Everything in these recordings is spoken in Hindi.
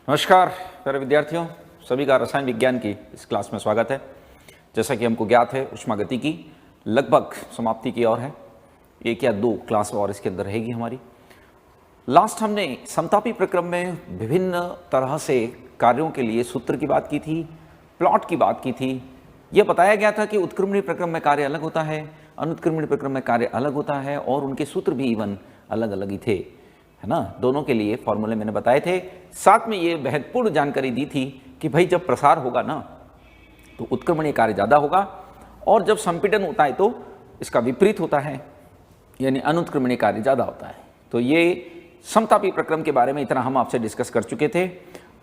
नमस्कार प्यारे विद्यार्थियों, सभी का रसायन विज्ञान की इस क्लास में स्वागत है। जैसा कि हमको ज्ञात है, ऊष्मागतिकी लगभग समाप्ति की ओर है। एक या दो क्लास और इसके अंदर रहेगी हमारी। लास्ट हमने समतापी प्रक्रम में विभिन्न तरह से कार्यों के लिए सूत्र की बात की थी, प्लॉट की बात की थी। यह बताया गया था कि उत्क्रमणीय प्रक्रम में कार्य अलग होता है, अनुत्क्रमणीय प्रक्रम में कार्य अलग होता है और उनके सूत्र भी इवन अलग अलग ही थे, है ना। दोनों के लिए फॉर्मूले मैंने बताए थे। साथ में ये महत्वपूर्ण जानकारी दी थी कि भाई जब प्रसार होगा ना तो उत्क्रमणीय कार्य ज़्यादा होगा और जब संपीड़न होता है तो इसका विपरीत होता है, यानी अनुत्क्रमणीय कार्य ज़्यादा होता है। तो ये समतापी प्रक्रम के बारे में इतना हम आपसे डिस्कस कर चुके थे।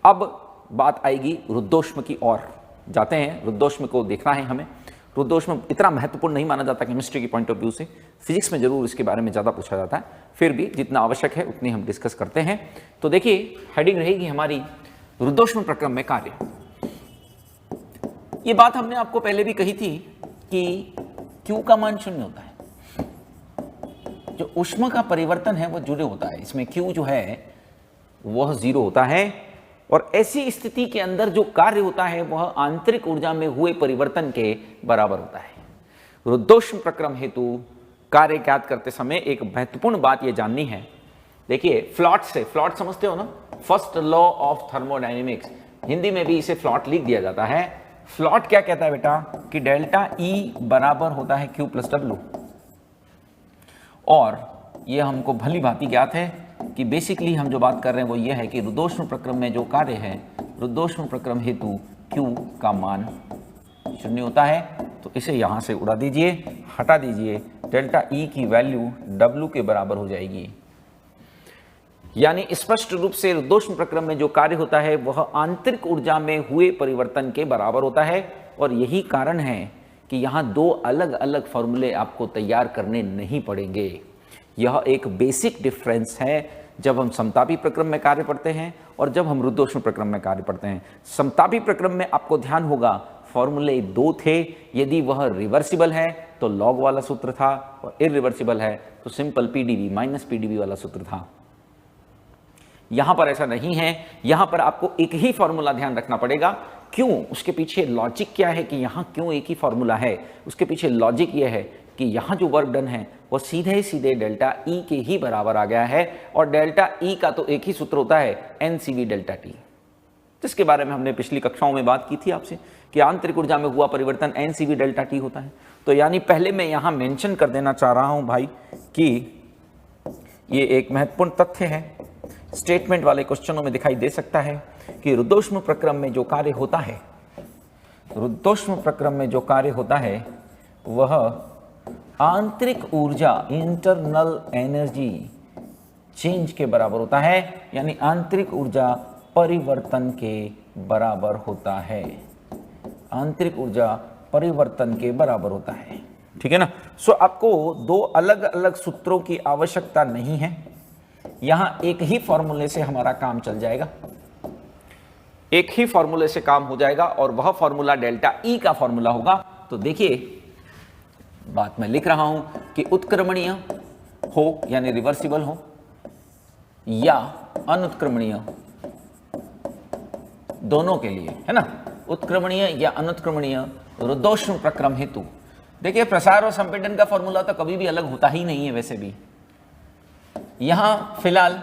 अब बात आएगी रुद्धोष्म की ओर। जाते हैं, रुद्धोष्म को देखना है हमें। रुद्धोष्म इतना महत्वपूर्ण नहीं माना जाता केमिस्ट्री की पॉइंट ऑफ व्यू से, फिजिक्स में जरूर इसके बारे में ज़्यादा पूछा जाता है, फिर भी जितना आवश्यक है उतनी हम डिस्कस करते हैं। तो देखिए, हेडिंग रहेगी हमारी रुद्धोष्म प्रक्रम में कार्य। ये बात हमने आपको पहले भी कही थी कि Q का मान शून्य होता है, जो ऊष्मा का परिवर्तन है वो जुड़े होता है, इसमें Q जो है वह 0 होता है और ऐसी स्थिति के अंदर जो कार्य होता है वह आंतरिक ऊर्जा में हुए परिवर्तन के बराबर होता है। रुद्धोष्म प्रक्रम हेतु कार्य ज्ञात करते समय एक महत्वपूर्ण बात यह जाननी है। देखिए, फ्लॉट समझते हो ना, first law of thermodynamics, Hindi में भी इसे फ्लॉट लिख दिया जाता है। फ्लॉट क्या कहता है बेटा कि डेल्टा E बराबर होता है Q प्लस W, और यह हमको भली भांति ज्ञात है कि बेसिकली हम जो बात कर रहे हैं वो ये है कि रुद्धोष्म प्रक्रम में जो कार्य है, रुद्धोष्म प्रक्रम हेतु Q का मान शून्य होता है। तो इसे यहाँ से उड़ा दीजिए, हटा दीजिए, डेल्टा E की वैल्यू W के बराबर हो जाएगी। यानी स्पष्ट रूप से रुद्धोष्म प्रक्रम में जो कार्य होता है वह आंतरिक ऊर्जा में हुए परिवर्तन के बराबर होता है। और यही कारण है कि यहाँ दो अलग अलग फॉर्मूले आपको तैयार करने नहीं पड़ेंगे। यह एक बेसिक डिफरेंस है जब हम समतापी प्रक्रम में कार्य पढ़ते हैं और जब हम रुद्धोष्म प्रक्रम में कार्य पढ़ते हैं। समतापी प्रक्रम में आपको ध्यान होगा फॉर्मूले दो थे, यदि वह रिवर्सिबल है तो लॉग वाला सूत्र था और इरिवर्सिबल है तो सिंपल पीडीवी माइनस पीडीवी वाला सूत्र था। यहां पर ऐसा नहीं है, यहां पर आपको एक ही फॉर्मूला ध्यान रखना पड़ेगा। क्यों? उसके पीछे लॉजिक क्या है कि यहां क्यों एक ही फॉर्मूला है? उसके पीछे लॉजिक यह है कि यहां जो वर्क डन है वो सीधे सीधे डेल्टा E के ही बराबर आ गया है और डेल्टा E का तो एक ही सूत्र होता है NCV डेल्टा T, जिसके बारे में हमने पिछली कक्षाओं में बात की थी आपसे कि आंतरिक ऊर्जा में हुआ परिवर्तन NCV डेल्टा T होता है। तो यानी पहले मैं यहां मेंशन कर देना चाह रहा हूं भाई कि ये एक महत्वपूर्ण तथ्य है, स्टेटमेंट वाले क्वेश्चनों में दिखाई दे सकता है कि रुद्धोष्म प्रक्रम में जो कार्य होता है, रुद्धोष्म प्रक्रम में जो कार्य होता है वह आंतरिक ऊर्जा इंटरनल एनर्जी चेंज के बराबर होता है, यानी आंतरिक ऊर्जा परिवर्तन के बराबर होता है। आंतरिक ऊर्जा परिवर्तन के बराबर होता है, ठीक है ना। सो आपको दो अलग अलग सूत्रों की आवश्यकता नहीं है, यहां एक ही फॉर्मूले से हमारा काम चल जाएगा, एक ही फॉर्मूले से काम हो जाएगा और वह फॉर्मूला डेल्टा E का फॉर्मूला होगा। तो देखिए, बात मैं लिख रहा हूं कि उत्क्रमणीय हो यानी रिवर्सिबल हो या अनुत्क्रमणीय, दोनों के लिए, है ना, उत्क्रमणीय या अनुत्क्रमणीय रुद्धोष्म प्रक्रम हेतु। देखिए, प्रसार और संपीड़न का फॉर्मूला तो कभी भी अलग होता ही नहीं है। वैसे भी यहां फिलहाल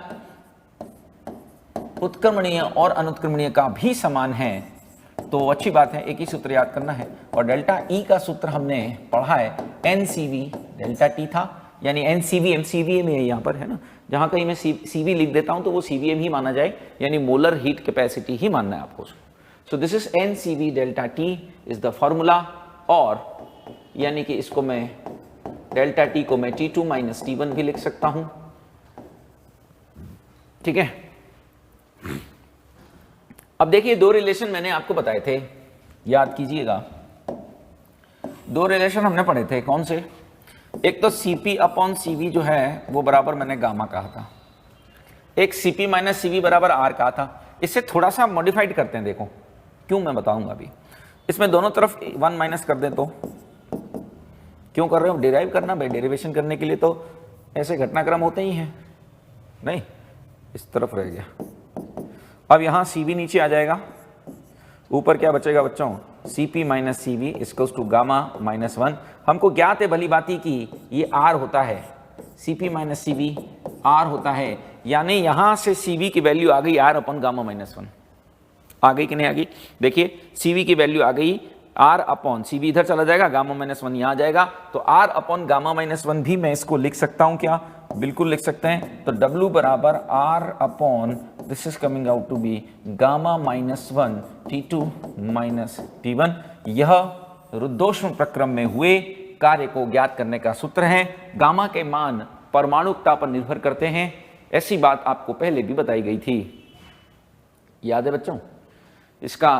उत्क्रमणीय और अनुत्क्रमणीय का भी समान है, तो अच्छी बात है, एक ही सूत्र याद करना है। और डेल्टा E का सूत्र हमने पढ़ा है NCV डेल्टा T था, यानी NCV MCVA में है यहाँ पर, है ना। जहाँ कहीं मैं CV लिख देता हूँ तो वो CVM ही माना जाए, यानी मोलर हीट कैपेसिटी ही मानना है आपको। So this is NCV delta T is the formula, और यानी कि इसको मैं डेल्टा T को मैं T2 माइनस T1 भी लिख सकता हूँ, ठीक है। अब देखिए, दो रिलेशन मैंने आपको बताए थे, याद कीजिएगा। दो रिलेशन हमने पढ़े थे, कौन से? एक तो Cp अपॉन Cv जो है वो बराबर मैंने गामा कहा था, एक Cp माइनस Cv बराबर R कहा था। इससे थोड़ा सा मॉडिफाइड करते हैं, देखो क्यों, मैं बताऊंगा अभी। इसमें दोनों तरफ 1 माइनस कर दें तो क्यों कर रहे हो? डिराइव करना भाई, डेरिवेशन करने के लिए तो ऐसे घटनाक्रम होते ही हैं, नहीं इस तरफ रह गया। अब यहां Cv नीचे आ जाएगा, ऊपर क्या बचेगा बच्चों, Cp minus Cv equals to gamma minus 1। हमको ज्ञात है भली भांति कि ये R होता है, Cp माइनस Cv R होता है, यानी यहां से Cv की वैल्यू आ गई R अपन गामा माइनस 1। आ गई कि नहीं आ गई? देखिए Cv की वैल्यू आ गई R अपॉन Cv, इधर चला जाएगा, गामा माइनस 1 यहाँ आ जाएगा, तो R अपॉन गामा माइनस 1 भी मैं इसको लिख सकता हूँ क्या? बिल्कुल लिख सकते हैं। तो W बराबर R upon this is coming out to be gamma minus 1 T2 minus T1। यह रुद्धोष्म प्रक्रम में हुए कार्य को ज्ञात करने का सूत्र है। गामा के मान परमाणुकता पर निर्भर करते हैं, ऐसी बात आपको पहले भी बताई गई थी, याद है बच्चों? इसका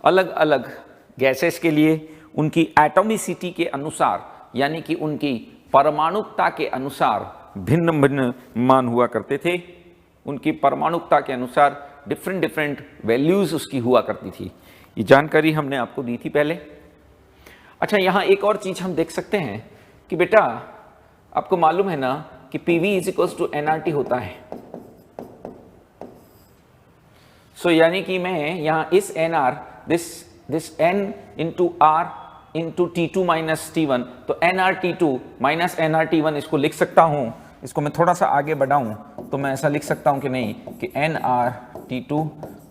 अलग अलग गैसेस के लिए उनकी एटॉमिसिटी के अनुसार, यानी कि उनकी परमाणुकता के अनुसार भिन्न भिन्न मान हुआ करते थे। उनकी परमाणुकता के अनुसार डिफरेंट वैल्यूज उसकी हुआ करती थी। ये जानकारी हमने आपको दी थी पहले। अच्छा, यहाँ एक और चीज हम देख सकते हैं कि बेटा आपको मालूम है ना कि PV is equals to nRT होता है। सो यानी कि मैं यहाँ इस nR this n into R into T2 minus T1, तो nRT2 माइनस nRT1 इसको लिख सकता हूँ। इसको मैं थोड़ा सा आगे बढ़ाऊँ तो मैं ऐसा लिख सकता हूँ कि नहीं कि nRT2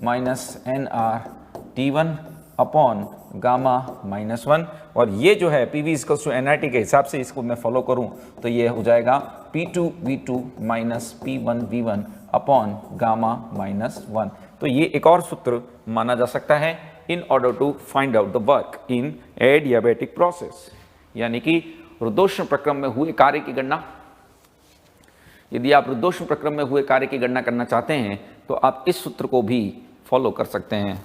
minus nRT1 upon gamma minus 1, और ये जो है PV इक्वल्स टू nRT के हिसाब से इसको मैं फॉलो करूँ तो ये हो जाएगा P2V2 minus P1V1 upon gamma minus 1। तो ये एक और सूत्र माना जा सकता है in order to find out the work in adiabatic process, यानी कि रुद्धोष्म प्रक्रम में हुए कार्य की गणना। यदि आप रुद्धोष्म प्रक्रम में हुए कार्य की गणना करना चाहते हैं तो आप इस सूत्र को भी फॉलो कर सकते हैं।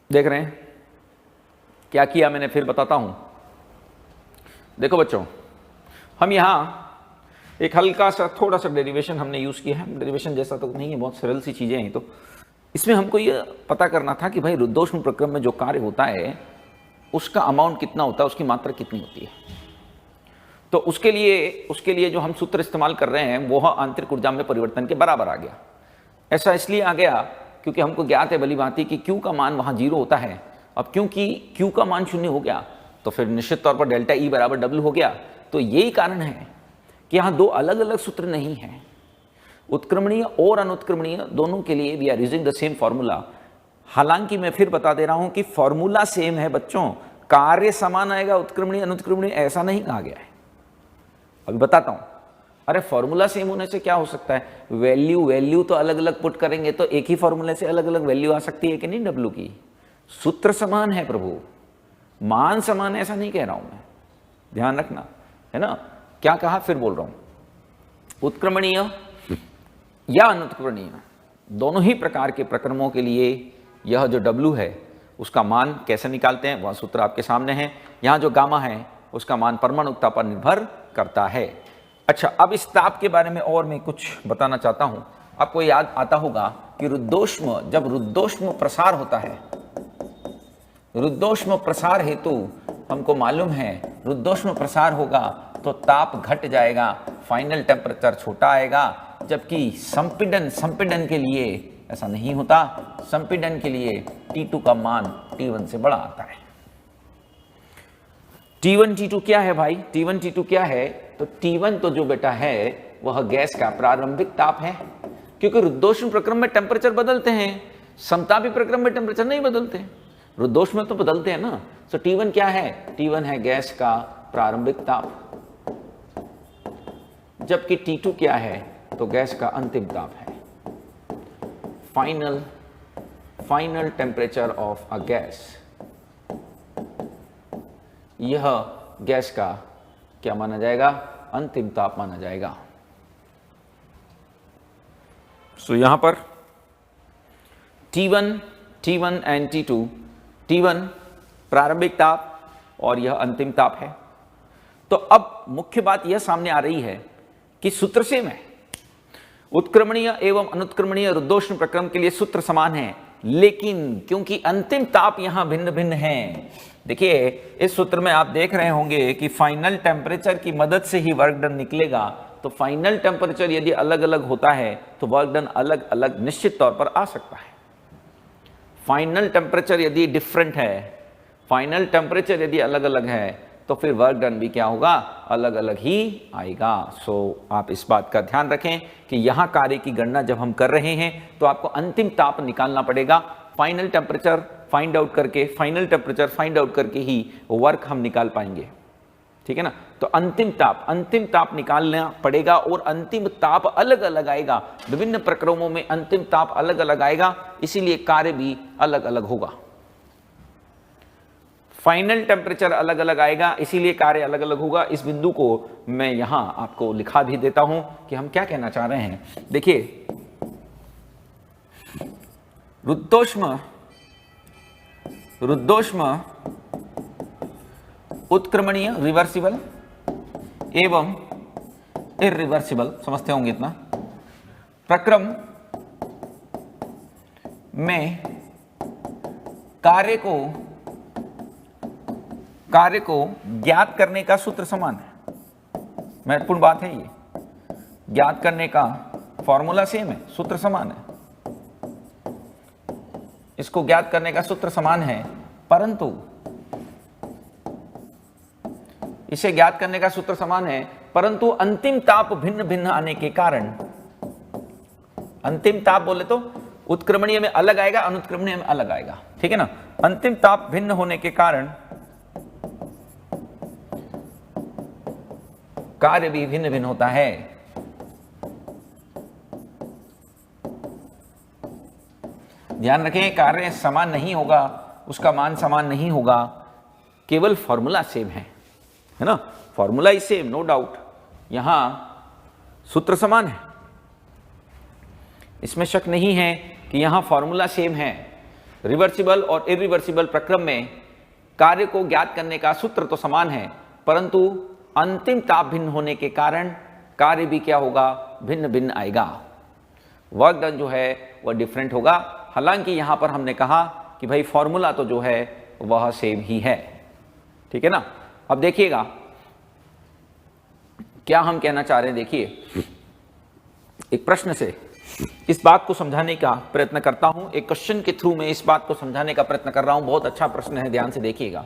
देख रहे हैं क्या किया मैंने, फिर बताता हूं। देखो बच्चों, हम यहां एक हल्का सा थोड़ा सा डेरिवेशन हमने यूज किया है। डेरिवेशन जैसा तो नहीं है, बहुत सरल सी चीजें हैं। तो इसमें हमको ये पता करना था कि भाई रुद्धोष्म प्रक्रम में जो कार्य होता है उसका अमाउंट कितना होता है, उसकी मात्रा कितनी होती है। तो उसके लिए जो हम सूत्र इस्तेमाल कर रहे हैं वो आंतरिक ऊर्जा में परिवर्तन के बराबर आ गया। ऐसा इसलिए आ गया क्योंकि हमको ज्ञात है भली भांति कि Q का मान वहां 0 होता है। अब क्योंकि Q का मान 0 हो गया तो फिर निश्चित तौर पर डेल्टा E बराबर W हो गया। तो यही कारण है कि यहाँ दो अलग अलग सूत्र नहीं है, उत्क्रमणीय और अनुत्क्रमणीय दोनों के लिए we are using the same formula. हालांकि मैं फिर बता दे रहा हूं कि फॉर्मूला सेम है बच्चों, कार्य समान आएगा, उत्क्रमणीय अनुत्क्रमणीय ऐसा नहीं कहा गया है। अभी बताता हूं। अरे फॉर्मूला सेम होने से क्या हो सकता है, वैल्यू तो अलग अलग पुट करेंगे तो एक ही फॉर्मूले से अलग अलग वैल्यू आ सकती है कि नहीं W की। सूत्र समान है प्रभु, मान समान है ऐसा नहीं कह रहा हूं मैं, ध्यान रखना है ना। क्या कहा फिर बोल रहा हूं, उत्क्रमणीय या अनुत्क्रमणीय दोनों ही प्रकार के प्रक्रमों के लिए यह जो W है उसका मान कैसे निकालते हैं वह सूत्र आपके सामने है। यहाँ जो गामा है उसका मान परमाणुकता पर निर्भर करता है। अच्छा, अब इस ताप के बारे में और मैं कुछ बताना चाहता हूं। आपको याद आता होगा कि जब रुद्धोष्म प्रसार होता है, रुद्धोष्म प्रसार हेतु हमको मालूम है रुद्धोष्म प्रसार होगा तो ताप घट जाएगा, फाइनल टेम्परेचर छोटा आएगा। जबकि संपीड़न के लिए ऐसा नहीं होता, संपीड़न के लिए T2 का मान T1 से बड़ा आता है। T1 T2 क्या है भाई, T1 T2 क्या है, तो T1 तो जो बेटा है वह गैस का प्रारंभिक ताप है, क्योंकि रुद्धोष्म प्रक्रम में टेम्परेचर बदलते हैं, समतापी प्रक्रम में टेम्परेचर नहीं बदलते, रुद्धोष्म में तो बदलते हैं ना। तो T1 क्या है, T1 है गैस का प्रारंभिक ताप, जबकि T2 क्या है, तो गैस का अंतिम ताप है, final temperature of a gas. यह गैस का क्या माना जाएगा, अंतिम ताप माना जाएगा। सो यहां पर T1 एंड T2, T1 प्रारंभिक ताप और यह अंतिम ताप है। तो अब मुख्य बात यह सामने आ रही है कि सूत्र सेम है, उत्क्रमणीय एवं अनुत्क्रमणीय रुद्धोष्म प्रक्रम के लिए सूत्र समान है, लेकिन क्योंकि अंतिम ताप यहां भिन्न भिन्न है। देखिए इस सूत्र में आप देख रहे होंगे कि फाइनल टेम्परेचर की मदद से ही वर्क डन निकलेगा, तो फाइनल टेम्परेचर यदि अलग अलग होता है तो वर्क डन अलग अलग निश्चित तौर पर आ सकता है। फाइनल टेम्परेचर यदि डिफरेंट है, फाइनल टेम्परेचर यदि अलग अलग है, तो फिर वर्क डन भी क्या होगा, अलग अलग ही आएगा। सो आप इस बात का ध्यान रखें कि यहाँ कार्य की गणना जब हम कर रहे हैं तो आपको अंतिम ताप निकालना पड़ेगा। फाइनल टेम्परेचर फाइंड आउट करके, फाइनल टेम्परेचर फाइंड आउट करके ही वर्क हम निकाल पाएंगे, ठीक है ना। तो अंतिम ताप निकालना पड़ेगा और अंतिम ताप अलग अलग आएगा। विभिन्न प्रक्रमों में अंतिम ताप अलग अलग आएगा, इसीलिए कार्य भी अलग अलग होगा। फाइनल टेम्परेचर अलग अलग आएगा, इसीलिए कार्य अलग अलग होगा। इस बिंदु को मैं यहां आपको लिखा भी देता हूं कि हम क्या कहना चाह रहे हैं। देखिए, रुद्धोष्म उत्क्रमणीय रिवर्सिबल एवं इरिवर्सिबल, समझते होंगे इतना, प्रक्रम में कार्य को ज्ञात करने का सूत्र समान है। महत्वपूर्ण बात है ये, ज्ञात करने का फॉर्मूला सेम है, सूत्र समान है। इसको ज्ञात करने का सूत्र समान है, परंतु इसे ज्ञात करने का सूत्र समान है, परंतु अंतिम ताप भिन्न भिन्न आने के कारण, अंतिम ताप बोले तो उत्क्रमणीय में अलग आएगा, अनुत्क्रमणीय में अलग आएगा, ठीक है ना। अंतिम ताप भिन्न होने के कारण कार्य भी भिन्न भिन्न होता है। ध्यान रखें, कार्य समान नहीं होगा, उसका मान समान नहीं होगा, केवल फॉर्मूला सेम है ना। Formula is same, no doubt, यहां सूत्र समान है, इसमें शक नहीं है कि यहां फॉर्मूला सेम है। रिवर्सिबल और इरिवर्सिबल प्रक्रम में कार्य को ज्ञात करने का सूत्र तो समान है, परंतु अंतिम ताप भिन्न होने के कारण कार्य भी क्या होगा, भिन्न भिन्न आएगा। वर्क डन जो है वह डिफरेंट होगा। हालांकि यहां पर हमने कहा कि भाई फॉर्मूला तो जो है वह सेम ही है, ठीक है ना। अब देखिएगा क्या हम कहना चाह रहे हैं। देखिए, एक प्रश्न से इस बात को समझाने का प्रयत्न करता हूं, एक क्वेश्चन के थ्रू में इस बात को समझाने का प्रयत्न कर रहा हूं। बहुत अच्छा प्रश्न है, ध्यान से देखिएगा।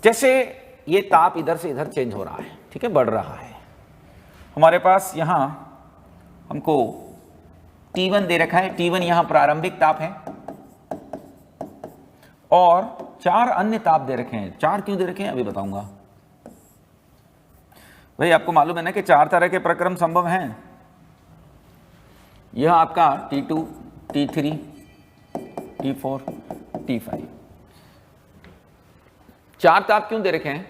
जैसे ये ताप इधर से इधर चेंज हो रहा है, ठीक है, बढ़ रहा है। हमारे पास यहां हमको T1 दे रखा है, T1 यहां प्रारंभिक ताप है और 4 अन्य ताप दे रखे हैं। 4 क्यों दे रखे हैं अभी बताऊंगा। भाई आपको मालूम है ना कि 4 तरह के प्रक्रम संभव हैं। यह आपका T2, T3, T4, T5, 4 ताप क्यों दे रखे हैं?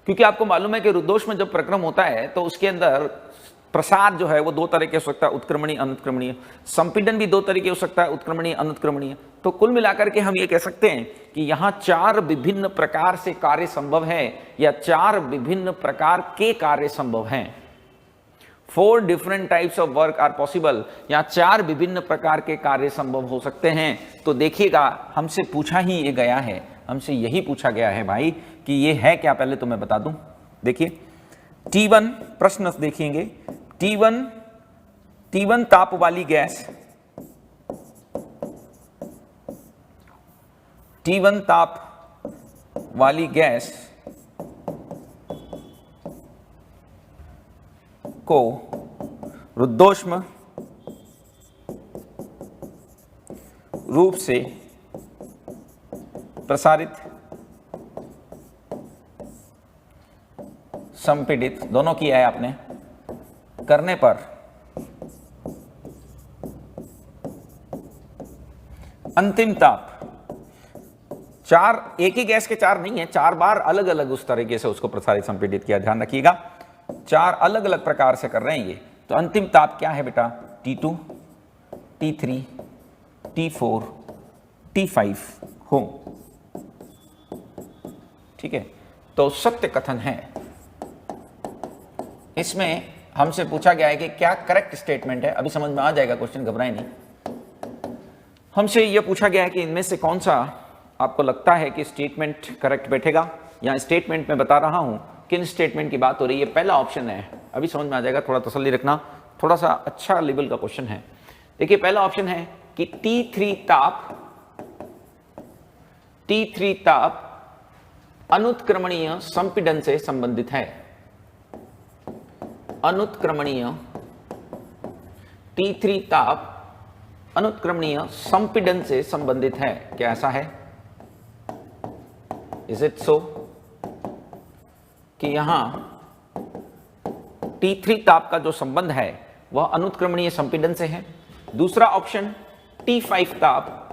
क्योंकि आपको मालूम है कि रुद्धोष्म जब प्रक्रम होता है तो उसके अंदर प्रसार जो है वो 2 तरह के हो सकता है, उत्क्रमणीय, अनुत्क्रमणीय। संपीडन भी 2 तरीके हो सकता है, उत्क्रमणीय, अनुत्क्रमणीय। तो कुल मिलाकर के हम ये कह सकते हैं कि यहाँ 4 विभिन्न प्रकार से कार्य संभव है, या 4 विभिन्न प्रकार के कार्य संभव हैं। 4 different types of work are possible. यहाँ 4 विभिन्न प्रकार के कार्य संभव हो सकते हैं। तो देखिएगा, हमसे पूछा ही ये गया है, हमसे यही पूछा गया है भाई कि ये है क्या, पहले तो मैं बता दूं। देखिए T1, प्रश्न देखेंगे, T1 ताप वाली गैस, T1 ताप वाली गैस को रुद्धोष्म रूप से प्रसारित, संपीड़ित, दोनों किया है आपने, करने पर अंतिम ताप 4, एक ही गैस के 4 नहीं है, 4 बार अलग अलग उस तरीके से उसको प्रसारित, संपीड़ित किया। ध्यान रखिएगा, 4 अलग अलग प्रकार से कर रहे हैं ये। तो अंतिम ताप क्या है बेटा? T2, T3, T4, T5 हो, ठीक है। तो सत्य कथन है। इसमें हमसे पूछा गया है कि क्या करेक्ट स्टेटमेंट है। अभी समझ में आ जाएगा क्वेश्चन, घबराए नहीं। हमसे यह पूछा गया है कि इनमें से कौन सा आपको लगता है कि स्टेटमेंट करेक्ट बैठेगा। यहाँ स्टेटमेंट में बता रहा हूं किन स्टेटमेंट की बात हो रही है? पहला ऑप्शन है, अभी समझ में आ जाएगा, थोड़ा तसल्ली रखना, थोड़ा सा अच्छा लेवल का क्वेश्चन है। देखिए पहला ऑप्शन है कि T3 ताप अनुत्क्रमणीय संपीड़न से संबंधित है। अनुत्क्रमणीय T3 ताप अनुत्क्रमणीय संपीड़न से संबंधित है। क्या ऐसा है? इज इट सो कि यहां T3 ताप का जो संबंध है वह अनुत्क्रमणीय संपीड़न से है। दूसरा ऑप्शन T5 ताप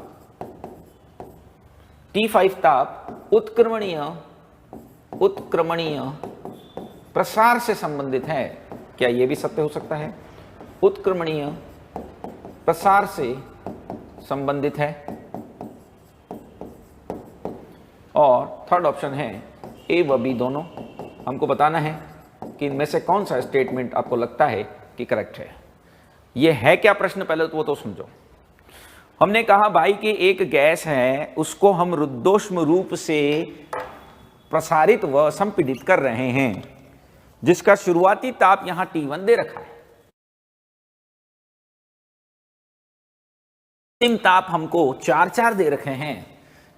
उत्क्रमणीय प्रसार से संबंधित है। क्या यह भी सत्य हो सकता है? उत्क्रमणीय प्रसार से संबंधित है। और थर्ड ऑप्शन है ए व बी दोनों। हमको बताना है कि इनमें से कौन सा स्टेटमेंट आपको लगता है कि करेक्ट है। यह है क्या प्रश्न, पहले तो वो तो समझो। हमने कहा भाई कि एक गैस है, उसको हम रुद्धोष्म रूप से प्रसारित व संपीड़ित कर रहे हैं, जिसका शुरुआती ताप यहां T1 दे रखा है। अंतिम ताप हमको 4 दे रखे हैं।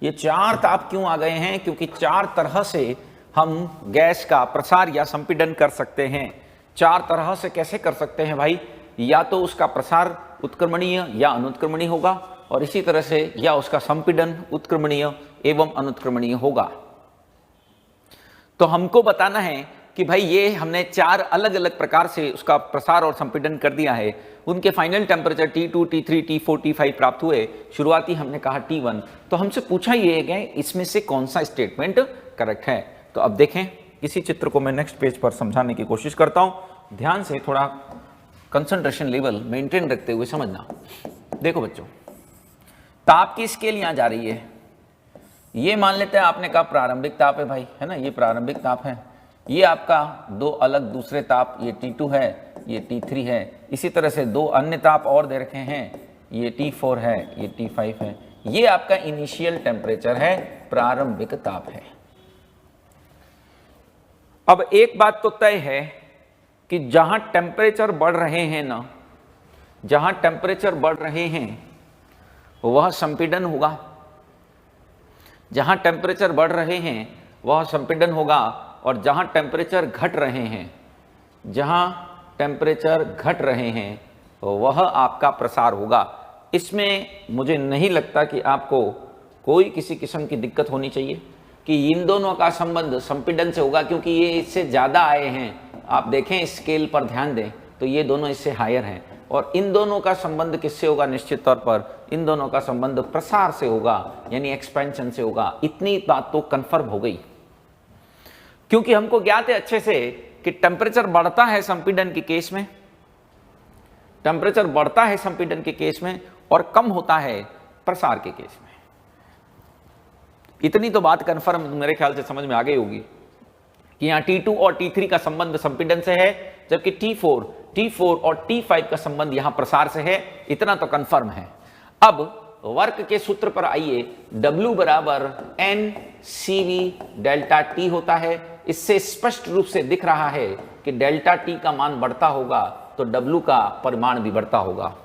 ये 4 ताप क्यों आ गए हैं? क्योंकि 4 तरह से हम गैस का प्रसार या संपीड़न कर सकते हैं। 4 तरह से कैसे कर सकते हैं भाई? या तो उसका प्रसार उत्क्रमणीय या अनुत्क्रमणीय होगा, और इसी तरह से या उसका संपीड़न उत्क्रमणीय एवं अनुत्क्रमणीय होगा। तो हमको बताना है कि भाई ये हमने 4 अलग अलग प्रकार से उसका प्रसार और संपीड़न कर दिया है। उनके final temperature T2, T3, T4, T5 प्राप्त हुए। शुरुआती हमने कहा T1। तो हमसे पूछा ये है इसमें से कौन सा स्टेटमेंट करेक्ट है। तो अब देखें, इसी चित्र को मैं नेक्स्ट पेज पर समझाने की कोशिश करता हूं। ध्यान से थोड़ा कंसंट्रेशन लेवल मेंटेन रखते हुए समझना। देखो बच्चों, ताप की स्केल यहां जा रही है। ये मान लेते हैं आपने कहा प्रारंभिक ताप है भाई, है ना, ये प्रारंभिक ताप है। ये आपका 2 अलग दूसरे ताप, ये T2 है, ये T3 है। इसी तरह से 2 अन्य ताप और दे रखे हैं, ये T4 है, ये T5 है। ये आपका इनिशियल टेम्परेचर है, प्रारंभिक ताप है। अब एक बात तो तय है कि जहां टेम्परेचर बढ़ रहे हैं ना, जहां टेम्परेचर बढ़ रहे हैं वह संपीड़न होगा। जहां टेम्परेचर बढ़ रहे हैं वह संपीड़न होगा, और जहां टेम्परेचर घट रहे हैं, जहां टेम्परेचर घट रहे हैं वह आपका प्रसार होगा। इसमें मुझे नहीं लगता कि आपको कोई किसी किस्म की दिक्कत होनी चाहिए कि इन दोनों का संबंध संपीड़न से होगा, क्योंकि ये इससे ज़्यादा आए हैं। आप देखें स्केल पर ध्यान दें तो ये दोनों इससे हायर हैं, और इन दोनों का संबंध किससे होगा? निश्चित तौर पर इन दोनों का संबंध प्रसार से होगा, यानी एक्सपेंशन से होगा। इतनी बात तो कन्फर्म हो गई, क्योंकि हमको ज्ञात है अच्छे से कि टेम्परेचर बढ़ता है संपीड़न के केस में, टेम्परेचर बढ़ता है संपीड़न के केस में और कम होता है प्रसार के केस में। इतनी तो बात कन्फर्म मेरे ख्याल से समझ में आ गई होगी कि यहाँ T2 और T3 का संबंध संपीड़न से है, जबकि T4 और T5 का संबंध यहां प्रसार से है। इतना तो कन्फर्म है। अब वर्क के सूत्र पर आइए। W बराबर NCV डेल्टा T होता है। इससे स्पष्ट रूप से दिख रहा है कि डेल्टा T का मान बढ़ता होगा तो W का परिमाण भी बढ़ता होगा।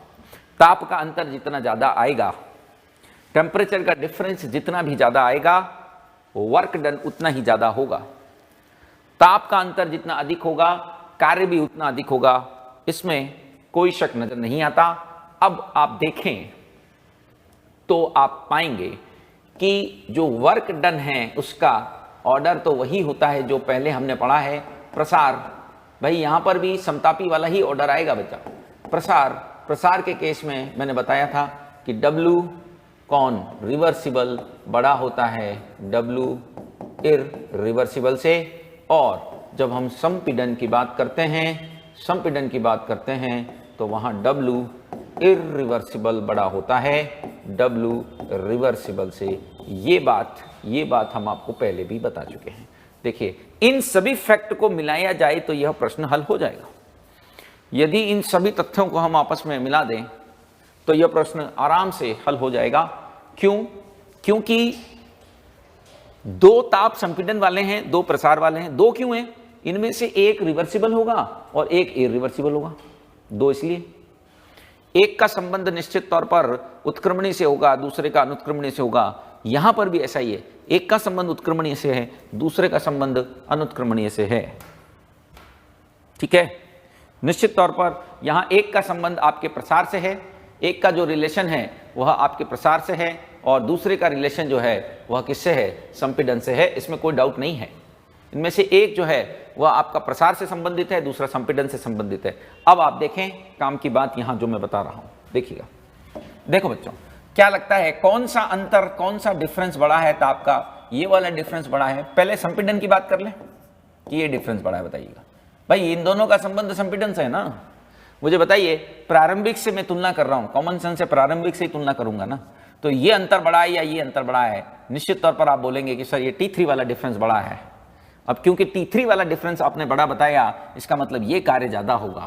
ताप का अंतर जितना ज्यादा आएगा, टेम्परेचर का डिफरेंस जितना भी ज्यादा आएगा, वर्क डन उतना ही ज्यादा होगा। ताप का अंतर जितना अधिक होगा, कार्य भी उतना अधिक होगा। इसमें कोई शक नजर नहीं आता। अब आप देखें तो आप पाएंगे कि जो वर्क डन है उसका ऑर्डर तो वही होता है जो पहले हमने पढ़ा है। प्रसार, भाई यहां पर भी समतापी वाला ही ऑर्डर आएगा बच्चा। प्रसार के केस में मैंने बताया था कि W कौन रिवर्सिबल बड़ा होता है W इररिवर्सिबल से, और जब हम संपीड़न की बात करते हैं तो वहां W इररिवर्सिबल बड़ा होता है W रिवर्सिबल से। ये बात हम आपको पहले भी बता चुके हैं। देखिए, इन सभी फैक्ट को मिलाया जाए तो यह प्रश्न हल हो जाएगा। यदि इन सभी तथ्यों को हम आपस में मिला दें तो यह प्रश्न आराम से हल हो जाएगा। क्यों? क्योंकि 2 ताप संपीड़न वाले हैं, 2 प्रसार वाले हैं। 2 क्यों हैं? इनमें से एक रिवर्सिबल होगा और एक इरिवर्सिबल होगा। दो इसलिए, एक का संबंध निश्चित तौर पर उत्क्रमणीय से होगा, दूसरे का अनुत्क्रमणीय से होगा। यहां पर भी ऐसा ही है, एक का संबंध उत्क्रमणीय से है, दूसरे का संबंध अनुत्क्रमणीय से है। ठीक है, निश्चित तौर पर यहां एक का संबंध आपके प्रसार से है, एक का जो रिलेशन है वह आपके प्रसार से है, और दूसरे का रिलेशन जो है वह किससे है, संपीड़न से है। इसमें कोई डाउट नहीं है। इनमें से एक जो है वह आपका प्रसार से संबंधित है, दूसरा संपीड़न से संबंधित है। अब आप देखें काम की बात यहां जो मैं बता रहा हूं, देखिएगा। देखो बच्चों, क्या लगता है कौन सा अंतर, कौन सा डिफरेंस बड़ा है ताप का? ये वाला डिफरेंस बड़ा है। पहले संपीड़न की बात कर लें कि ये डिफरेंस बड़ा है, बताइएगा भाई। इन दोनों का संबंध संपीड़न से है ना। मुझे बताइए, प्रारंभिक से मैं तुलना कर रहा हूं, कॉमन सेंस से प्रारंभिक से ही तुलना करूंगा ना, तो ये अंतर बड़ा है या ये अंतर बड़ा है? निश्चित तौर पर आप बोलेंगे कि सर ये T3 वाला डिफरेंस बड़ा है। अब क्योंकि T3 वाला डिफरेंस आपने बड़ा बताया, इसका मतलब ये कार्य ज्यादा होगा,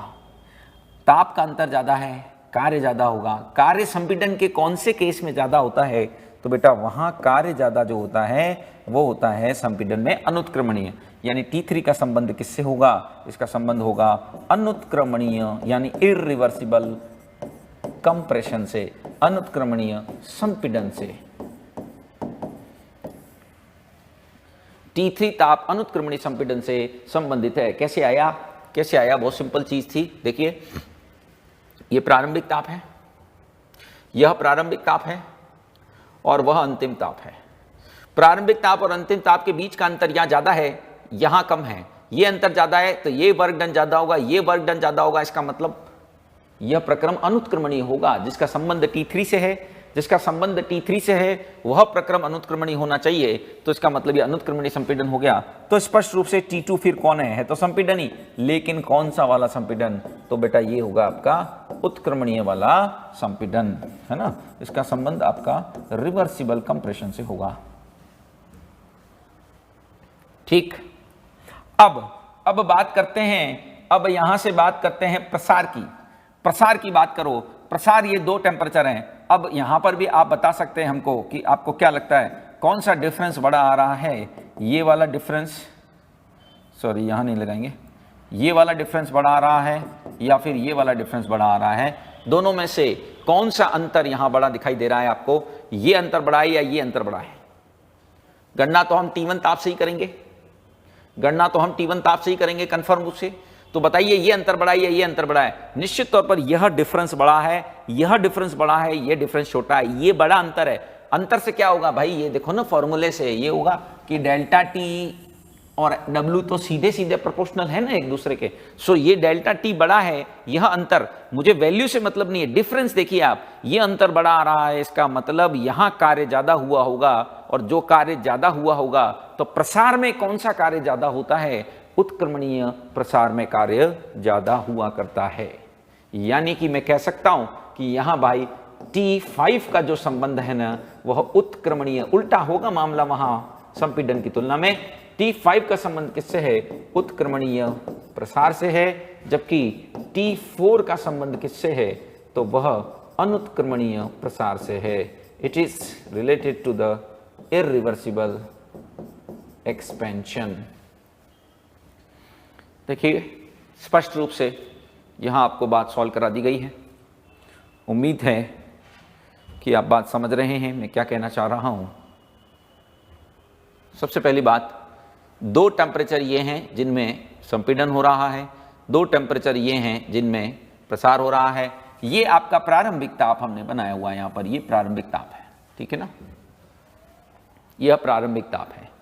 ताप का अंतर ज्यादा है, कार्य ज्यादा होगा। कार्य संपीड़न के कौन से केस में ज्यादा होता है? तो बेटा वहां कार्य ज्यादा जो होता है वो होता है संपीड़न में अनुत्क्रमणीय। यानी T3 का संबंध किससे होगा? इसका संबंध होगा अनुत्क्रमणीय यानी इरिवर्सिबल कंप्रेशन से, अनुत्क्रमणीय संपीड़न से। T3 ताप अनुत्क्रमणीय संपीड़न से संबंधित है। कैसे आया? कैसे आया? बहुत सिंपल चीज थी। देखिए, यह प्रारंभिक ताप है, यह प्रारंभिक ताप है और वह अंतिम ताप है। प्रारंभिक ताप और अंतिम ताप के बीच का अंतर यहां ज्यादा है, यहां कम है। ये अंतर ज्यादा है तो ये वर्क डन ज्यादा होगा, ये वर्क डन ज्यादा होगा। इसका मतलब यह प्रक्रम अनुत्क्रमणीय होगा। जिसका संबंध T3 से है, जिसका संबंध T3 से है वह प्रक्रम अनुत्क्रमणीय होना चाहिए। तो इसका मतलब ये अनुत्क्रमणीय संपीड़न हो गया। तो स्पष्ट रूप से T2 फिर कौन है तो संपीड़न ही, लेकिन कौन सा वाला संपीड़न? तो बेटा ये होगा आपका उत्क्रमणीय वाला संपीड़न, है ना। इसका संबंध आपका रिवर्सिबल कंप्रेशन से होगा। ठीक, अब बात करते हैं, अब यहां से बात करते हैं प्रसार की। प्रसार की बात करो। प्रसार, ये दो टेम्परेचर हैं। अब यहां पर भी आप बता सकते हैं हमको कि आपको क्या लगता है कौन सा डिफरेंस बड़ा आ रहा है? ये वाला डिफरेंस, सॉरी यहां नहीं लगाएंगे, ये वाला डिफरेंस बड़ा आ रहा है या फिर ये वाला डिफरेंस बड़ा आ रहा है? दोनों में से कौन सा अंतर यहां बड़ा दिखाई दे रहा है आपको? ये अंतर बड़ा है या ये अंतर बड़ा है? गणना तो हम T1 ताप से ही करेंगे, गणना तो हम T1 ताप से ही करेंगे कंफर्म रूप से। तो बताइए ये अंतर बड़ा है या ये अंतर बड़ा है? निश्चित तौर पर यह डिफरेंस बड़ा है, यह डिफरेंस बड़ा है, यह डिफरेंस छोटा है। ये बड़ा अंतर है। अंतर से क्या होगा भाई? ये देखो ना फॉर्मूले से, ये होगा कि डेल्टा T और W तो सीधे सीधे प्रोपोर्शनल है ना एक दूसरे के। सो ये डेल्टा T बड़ा है, यह अंतर, मुझे वैल्यू से मतलब नहीं है, डिफरेंस देखिए आप, ये अंतर बड़ा आ रहा है। इसका मतलब यहां कार्य ज्यादा हुआ होगा, और जो कार्य ज्यादा हुआ होगा तो प्रसार में कौन सा कार्य ज्यादा होता है? उत्क्रमणीय प्रसार में कार्य ज्यादा हुआ करता है। यानी कि मैं कह सकता हूं कि यहां भाई T5 का जो संबंध है ना वह उत्क्रमणीय, उल्टा होगा मामला वहां संपीड़न की तुलना में। T5 का संबंध किससे है? उत्क्रमणीय प्रसार से है, जबकि T4 का संबंध किससे है? तो वह अनुत्क्रमणीय प्रसार से है। It is related to the irreversible expansion. देखिए स्पष्ट रूप से यहां आपको बात सॉल्व करा दी गई है। उम्मीद है कि आप बात समझ रहे हैं मैं क्या कहना चाह रहा हूं। सबसे पहली बात, दो टेम्परेचर ये हैं जिनमें संपीड़न हो रहा है, दो टेम्परेचर ये हैं जिनमें प्रसार हो रहा है। ये आपका प्रारंभिक ताप हमने बनाया हुआ है, यहां पर ये प्रारंभिक ताप है, ठीक है ना, यह प्रारंभिक ताप है।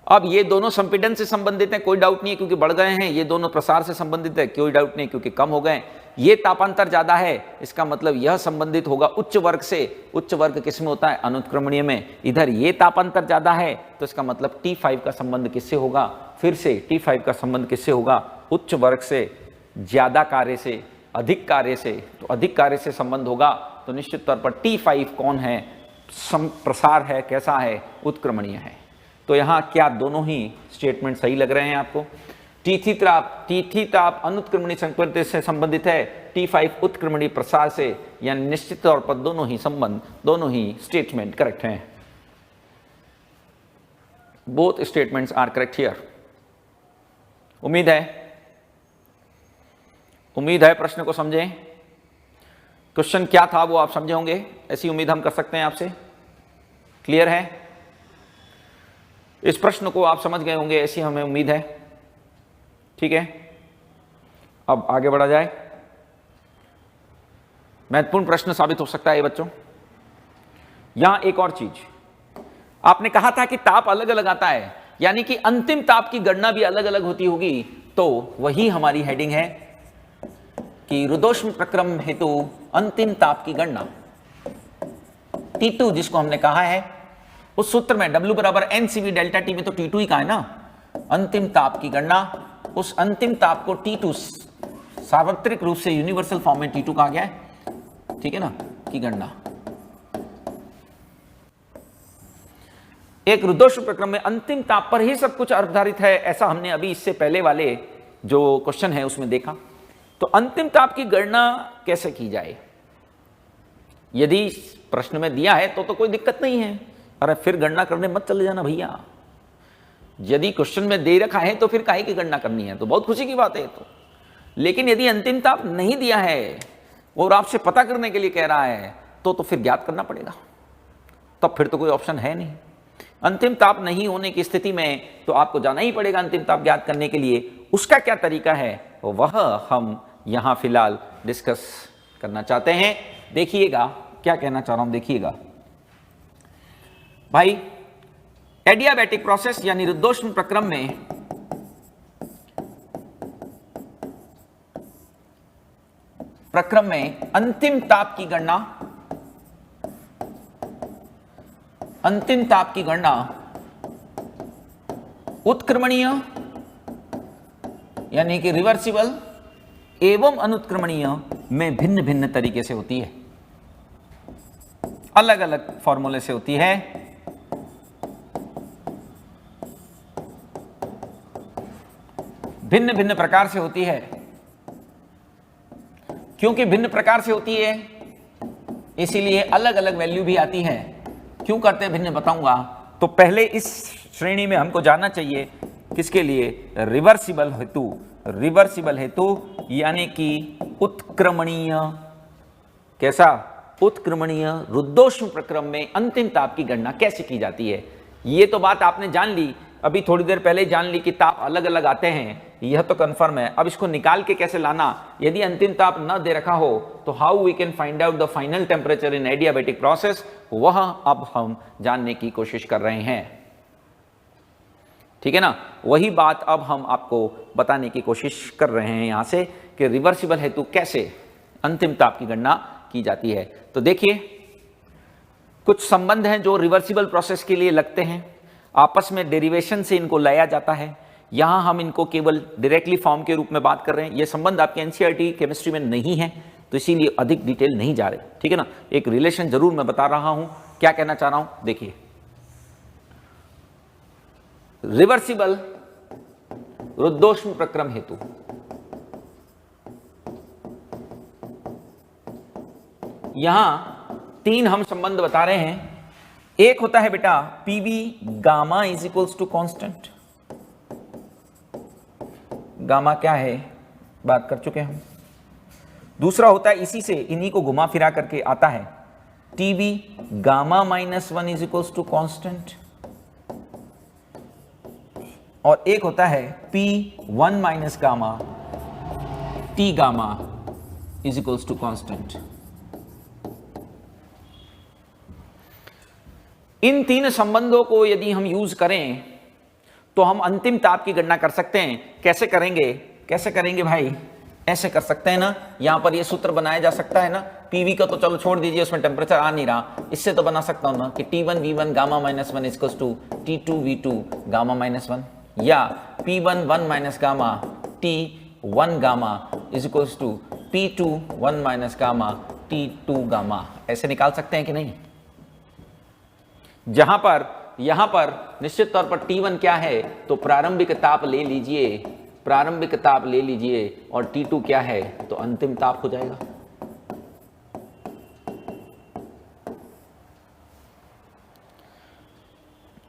अब ये दोनों संपीड़न से संबंधित हैं, कोई डाउट नहीं है क्योंकि बढ़ गए हैं। ये दोनों प्रसार से संबंधित है, कोई डाउट नहीं क्योंकि कम हो गए। ये तापांतर ज्यादा है, इसका मतलब यह संबंधित होगा उच्च वर्ग से। उच्च वर्ग किसमें होता है? अनुत्क्रमणीय में। इधर ये तापांतर ज्यादा है तो इसका मतलब T5 का संबंध किससे होगा? फिर से T5 का संबंध किससे होगा? उच्च वर्ग से, ज्यादा कार्य से, अधिक कार्य से। तो अधिक कार्य से संबंध होगा तो निश्चित तौर पर T5 कौन है? प्रसार है, कैसा है? उत्क्रमणीय है। तो यहां क्या दोनों ही स्टेटमेंट सही लग रहे हैं आपको? T3 ताप अनुत्क्रमणीय संपीड़न से संबंधित है, T5 उत्क्रमणीय प्रसार से, यानी निश्चित तौर पर दोनों ही संबंध, दोनों ही स्टेटमेंट करेक्ट हैं। Both statements are correct here. उम्मीद है प्रश्न को समझें। क्वेश्चन क्या था वो आप समझे होंगे, ऐसी उम्मीद हम कर सकते हैं आपसे। क्लियर है? इस प्रश्न को आप समझ गए होंगे ऐसी हमें उम्मीद है। ठीक है, अब आगे बढ़ा जाए। महत्वपूर्ण प्रश्न साबित हो सकता है ये बच्चों। यहां एक और चीज, आपने कहा था कि ताप अलग अलग आता है, यानी कि अंतिम ताप की गणना भी अलग अलग होती होगी, तो वही हमारी हेडिंग है कि रुद्धोष्म प्रक्रम हेतु अंतिम ताप की गणना T2 जिसको हमने कहा है, उस सूत्र में W बराबर NCV डेल्टा T में तो T2 ही कहा है ना। अंतिम ताप की गणना, उस अंतिम ताप को T2 सार्वत्रिक रूप से यूनिवर्सल फॉर्म में T2 कहा गया है, ठीक है ना, की गणना। एक रुद्धोष्म प्रक्रम में अंतिम ताप पर ही सब कुछ आधारित है, ऐसा हमने अभी इससे पहले वाले जो क्वेश्चन है उसमें देखा। तो अंतिम ताप की गणना कैसे की जाए, यदि प्रश्न में दिया है तो कोई दिक्कत नहीं है। अरे फिर गणना करने मत चले जाना भैया, यदि क्वेश्चन में दे रखा है तो फिर काहे की गणना करनी है, तो बहुत खुशी की बात है तो। लेकिन यदि अंतिम ताप नहीं दिया है और आपसे पता करने के लिए कह रहा है तो फिर ज्ञात करना पड़ेगा, तब फिर तो कोई ऑप्शन है नहीं। अंतिम ताप नहीं होने की स्थिति में तो आपको जाना ही पड़ेगा अंतिम ताप ज्ञात करने के लिए। उसका क्या तरीका है वह हम यहां फिलहाल डिस्कस करना चाहते हैं। देखिएगा क्या कहना चाह रहा हूं, देखिएगा भाई। एडियाबैटिक प्रोसेस यानी रुद्धोष्म प्रक्रम में अंतिम ताप की गणना, अंतिम ताप की गणना उत्क्रमणीय यानी कि रिवर्सिबल एवं अनुत्क्रमणीय में भिन्न भिन्न तरीके से होती है, अलग अलग फॉर्मूले से होती है। भिन्न भिन्न प्रकार से होती है। क्योंकि भिन्न प्रकार से होती है इसीलिए अलग अलग वैल्यू भी आती है। क्यों करते हैं भिन्न बताऊंगा। तो पहले इस श्रेणी में हमको जानना चाहिए किसके लिए, रिवर्सिबल हेतु। रिवर्सिबल हेतु यानी कि उत्क्रमणीय, कैसा, उत्क्रमणीय रुद्धोष्म प्रक्रम में अंतिम ताप की गणना कैसे की जाती है। ये तो बात आपने जान ली, अभी थोड़ी देर पहले जान ली कि ताप अलग अलग आते हैं, यह तो कंफर्म है। अब इसको निकाल के कैसे लाना, यदि अंतिम ताप न दे रखा हो तो how we can find out the final temperature in adiabatic process, वह अब हम जानने की कोशिश कर रहे हैं। ठीक है ना, वही बात अब हम आपको बताने की कोशिश कर रहे हैं यहां से कि रिवर्सिबल हेतु कैसे अंतिम ताप की गणना की जाती है। तो देखिए कुछ संबंध हैं जो रिवर्सिबल प्रोसेस के लिए लगते हैं, आपस में डेरिवेशन से इनको लाया जाता है। यहां हम इनको केवल डायरेक्टली फॉर्म के रूप में बात कर रहे हैं। ये संबंध आपके एनसीईआरटी केमिस्ट्री में नहीं है तो इसीलिए अधिक डिटेल नहीं जा रहे, ठीक है ना। एक रिलेशन जरूर मैं बता रहा हूं, क्या कहना चाह रहा हूं देखिए। रिवर्सिबल रुद्धोष्म प्रक्रम हेतु यहां तीन हम संबंध बता रहे हैं। एक होता है बेटा PV gamma is equals to constant. Gamma क्या है बात कर चुके हम। दूसरा होता है इसी से इन्हीं को घुमा फिरा करके आता है T V gamma -1 is equals to constant. और एक होता है P1 minus gamma T gamma is equals to constant. इन तीन संबंधों को यदि हम यूज करें तो हम अंतिम ताप की गणना कर सकते हैं। कैसे करेंगे, कैसे करेंगे भाई, ऐसे कर सकते हैं ना। यहां पर ये सूत्र बनाया जा सकता है ना। पीवी का तो चलो छोड़ दीजिए, उसमें टेम्परेचर आ नहीं रहा। इससे तो बना सकता हूं ना कि T1 V1 gamma -1 equals to T2 V2 gamma -1, या P1 1 minus gamma T1 gamma is equals to P2 1 minus gamma T2 gamma. ऐसे निकाल सकते हैं कि नहीं। जहां पर यहां पर निश्चित तौर पर T1 क्या है तो प्रारंभिक ताप ले लीजिए, प्रारंभिक ताप ले लीजिए, और T2 क्या है तो अंतिम ताप हो जाएगा।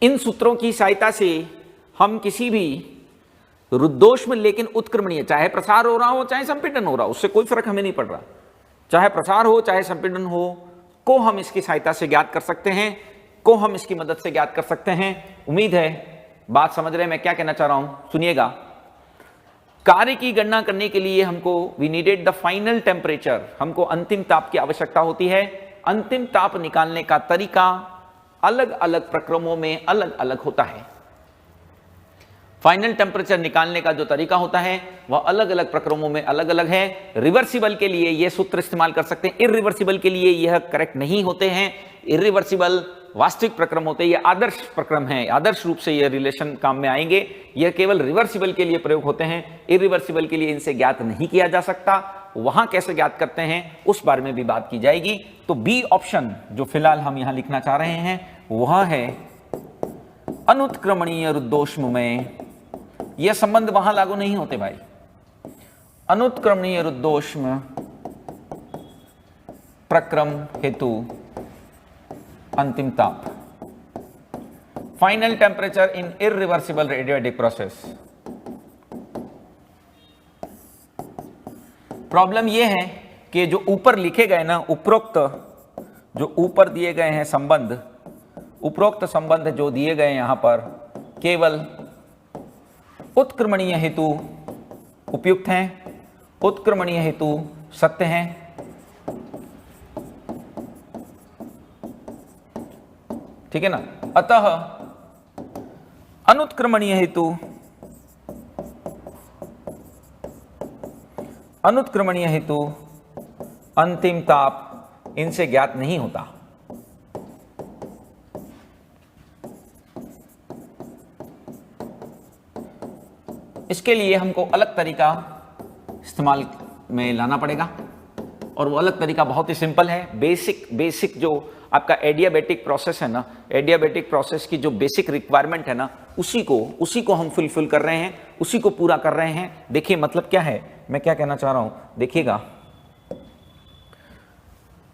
इन सूत्रों की सहायता से हम किसी भी तो रुद्धोष्म लेकिन उत्क्रमणीय, चाहे प्रसार हो रहा हो चाहे संपीड़न हो रहा हो, उससे कोई फर्क हमें नहीं पड़ रहा, चाहे प्रसार हो चाहे संपीड़न हो, को हम इसकी सहायता से ज्ञात कर सकते हैं, को हम इसकी मदद से ज्ञात कर सकते हैं। उम्मीद है बात समझ रहे हैं मैं क्या कहना चाह रहा हूं। सुनिएगा, कार्य की गणना करने के लिए हमको we needed the final temperature, हमको अंतिम ताप की आवश्यकता होती है। अंतिम ताप निकालने का तरीका अलग अलग प्रक्रमों में अलग अलग होता है। फाइनल टेम्परेचर निकालने का जो तरीका होता है वह अलग अलग प्रक्रमों में अलग अलग है। रिवर्सिबल के लिए यह सूत्र इस्तेमाल कर सकते हैं, इरिवर्सिबल के लिए यह करेक्ट नहीं होते हैं। इरिवर्सिबल वास्तविक प्रक्रम होते हैं, ये आदर्श प्रक्रम है, आदर्श रूप से ये रिलेशन काम में आएंगे। यह केवल रिवर्सिबल के लिए प्रयोग होते हैं, इरिवर्सिबल के लिए इनसे ज्ञात नहीं किया जा सकता। वहां कैसे ज्ञात करते हैं उस बारे में भी बात की जाएगी। तो बी ऑप्शन जो फिलहाल हम यहां लिखना चाह रहे हैं वह है अनुत्क्रमणीय रुद्धोष्म में। यह संबंध वहां लागू नहीं होते भाई। अनुत्क्रमणीय रुद्धोष्म प्रक्रम हेतु अंतिम ताप, फाइनल टेम्परेचर इन इरिवर्सिबल रेडियोएक्टिव प्रोसेस। प्रॉब्लम यह है कि जो ऊपर लिखे गए ना, उपरोक्त जो ऊपर दिए गए हैं संबंध, उपरोक्त संबंध जो दिए गए यहां पर केवल उत्क्रमणीय हेतु उपयुक्त हैं, उत्क्रमणीय हेतु सत्य हैं। ठीक है ना। अतः अनुत्क्रमणीय हेतु, अनुत्क्रमणीय हेतु अंतिम ताप इनसे ज्ञात नहीं होता। इसके लिए हमको अलग तरीका इस्तेमाल में लाना पड़ेगा और वो अलग तरीका बहुत ही सिंपल है। बेसिक जो आपका एडियाबेटिक प्रोसेस है ना, एडियाबेटिक प्रोसेस की जो बेसिक रिक्वायरमेंट है ना, उसी को हम फुलफिल कर रहे हैं, उसी को पूरा कर रहे हैं। देखिए मतलब क्या है, मैं क्या कहना चाह रहा हूं, देखिएगा।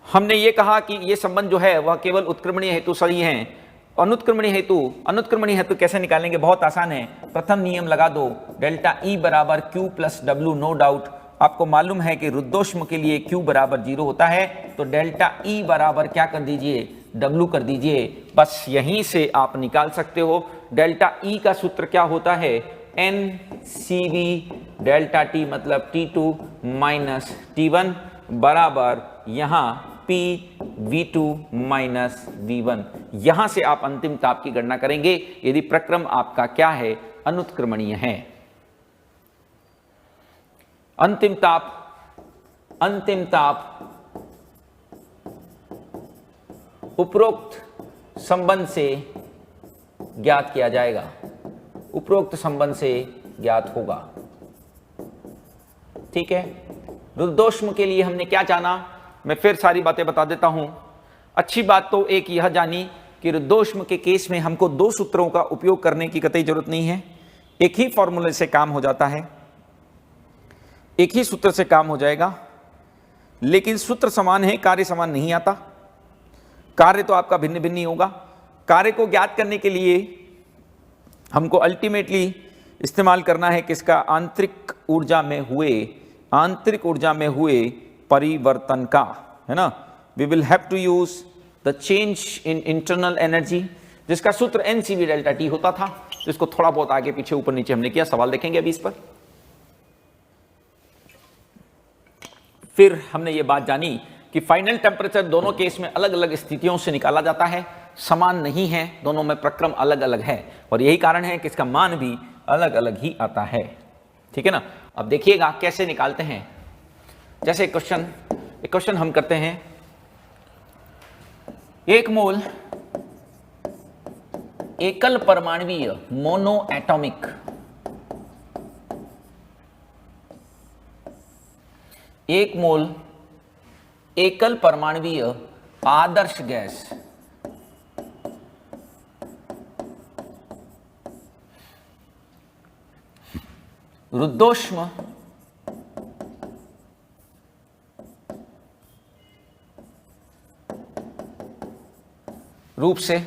हमने ये कहा कि ये संबंध जो है वह केवल उत्क्रमणीय हेतु सही है। अनुत्क्रमणीय हेतु कैसे निकालेंगे, बहुत आसान है। प्रथम नियम लगा दो, डेल्टा ई बराबर Q plus W. No doubt आपको मालूम है कि रुद्धोष्म के लिए Q बराबर 0 होता है, तो डेल्टा E बराबर क्या कर दीजिए, W कर दीजिए। बस यहीं से आप निकाल सकते हो। डेल्टा E का सूत्र क्या होता है, NCV डेल्टा T मतलब T2 माइनस T1 बराबर यहाँ PV2 माइनस V1। यहां से आप अंतिम ताप की गणना करेंगे यदि प्रक्रम आपका क्या है, अनुत्क्रमणीय है। अंतिम ताप उपरोक्त संबंध से ज्ञात किया जाएगा, उपरोक्त संबंध से ज्ञात होगा। ठीक है। रुद्धोष्म के लिए हमने क्या जाना, मैं फिर सारी बातें बता देता हूं। अच्छी बात तो एक यह जानी कि रुद्धोष्म के केस में हमको दो सूत्रों का उपयोग करने की कतई जरूरत नहीं है, एक ही फॉर्मूले से काम हो जाता है, एक ही सूत्र से काम हो जाएगा। लेकिन सूत्र समान है, कार्य समान नहीं आता। कार्य तो आपका भिन्न भिन्न ही होगा। कार्य को ज्ञात करने के लिए हमको अल्टीमेटली इस्तेमाल करना है किसका, आंतरिक ऊर्जा में हुए परिवर्तन का, है ना। We will have to use the change in internal energy, जिसका सूत्र NCV डेल्टा T होता था। जिसको थोड़ा बहुत आगे पीछे ऊपर नीचे हमने किया, सवाल देखेंगे अभी इस पर। फिर हमने ये बात जानी कि फाइनल टेम्परेचर दोनों केस में अलग अलग स्थितियों से निकाला जाता है, समान नहीं है, दोनों में प्रक्रम अलग अलग है और यही कारण है कि इसका मान भी अलग अलग ही आता है। ठीक है ना। अब देखिएगा कैसे निकालते हैं। जैसे एक क्वेश्चन हम करते हैं, 1 मोल एकल परमाणुवीय मोनो एटॉमिक, 1 मोल एकल परमाणुवीय आदर्श गैस रुद्धोष्म रूप से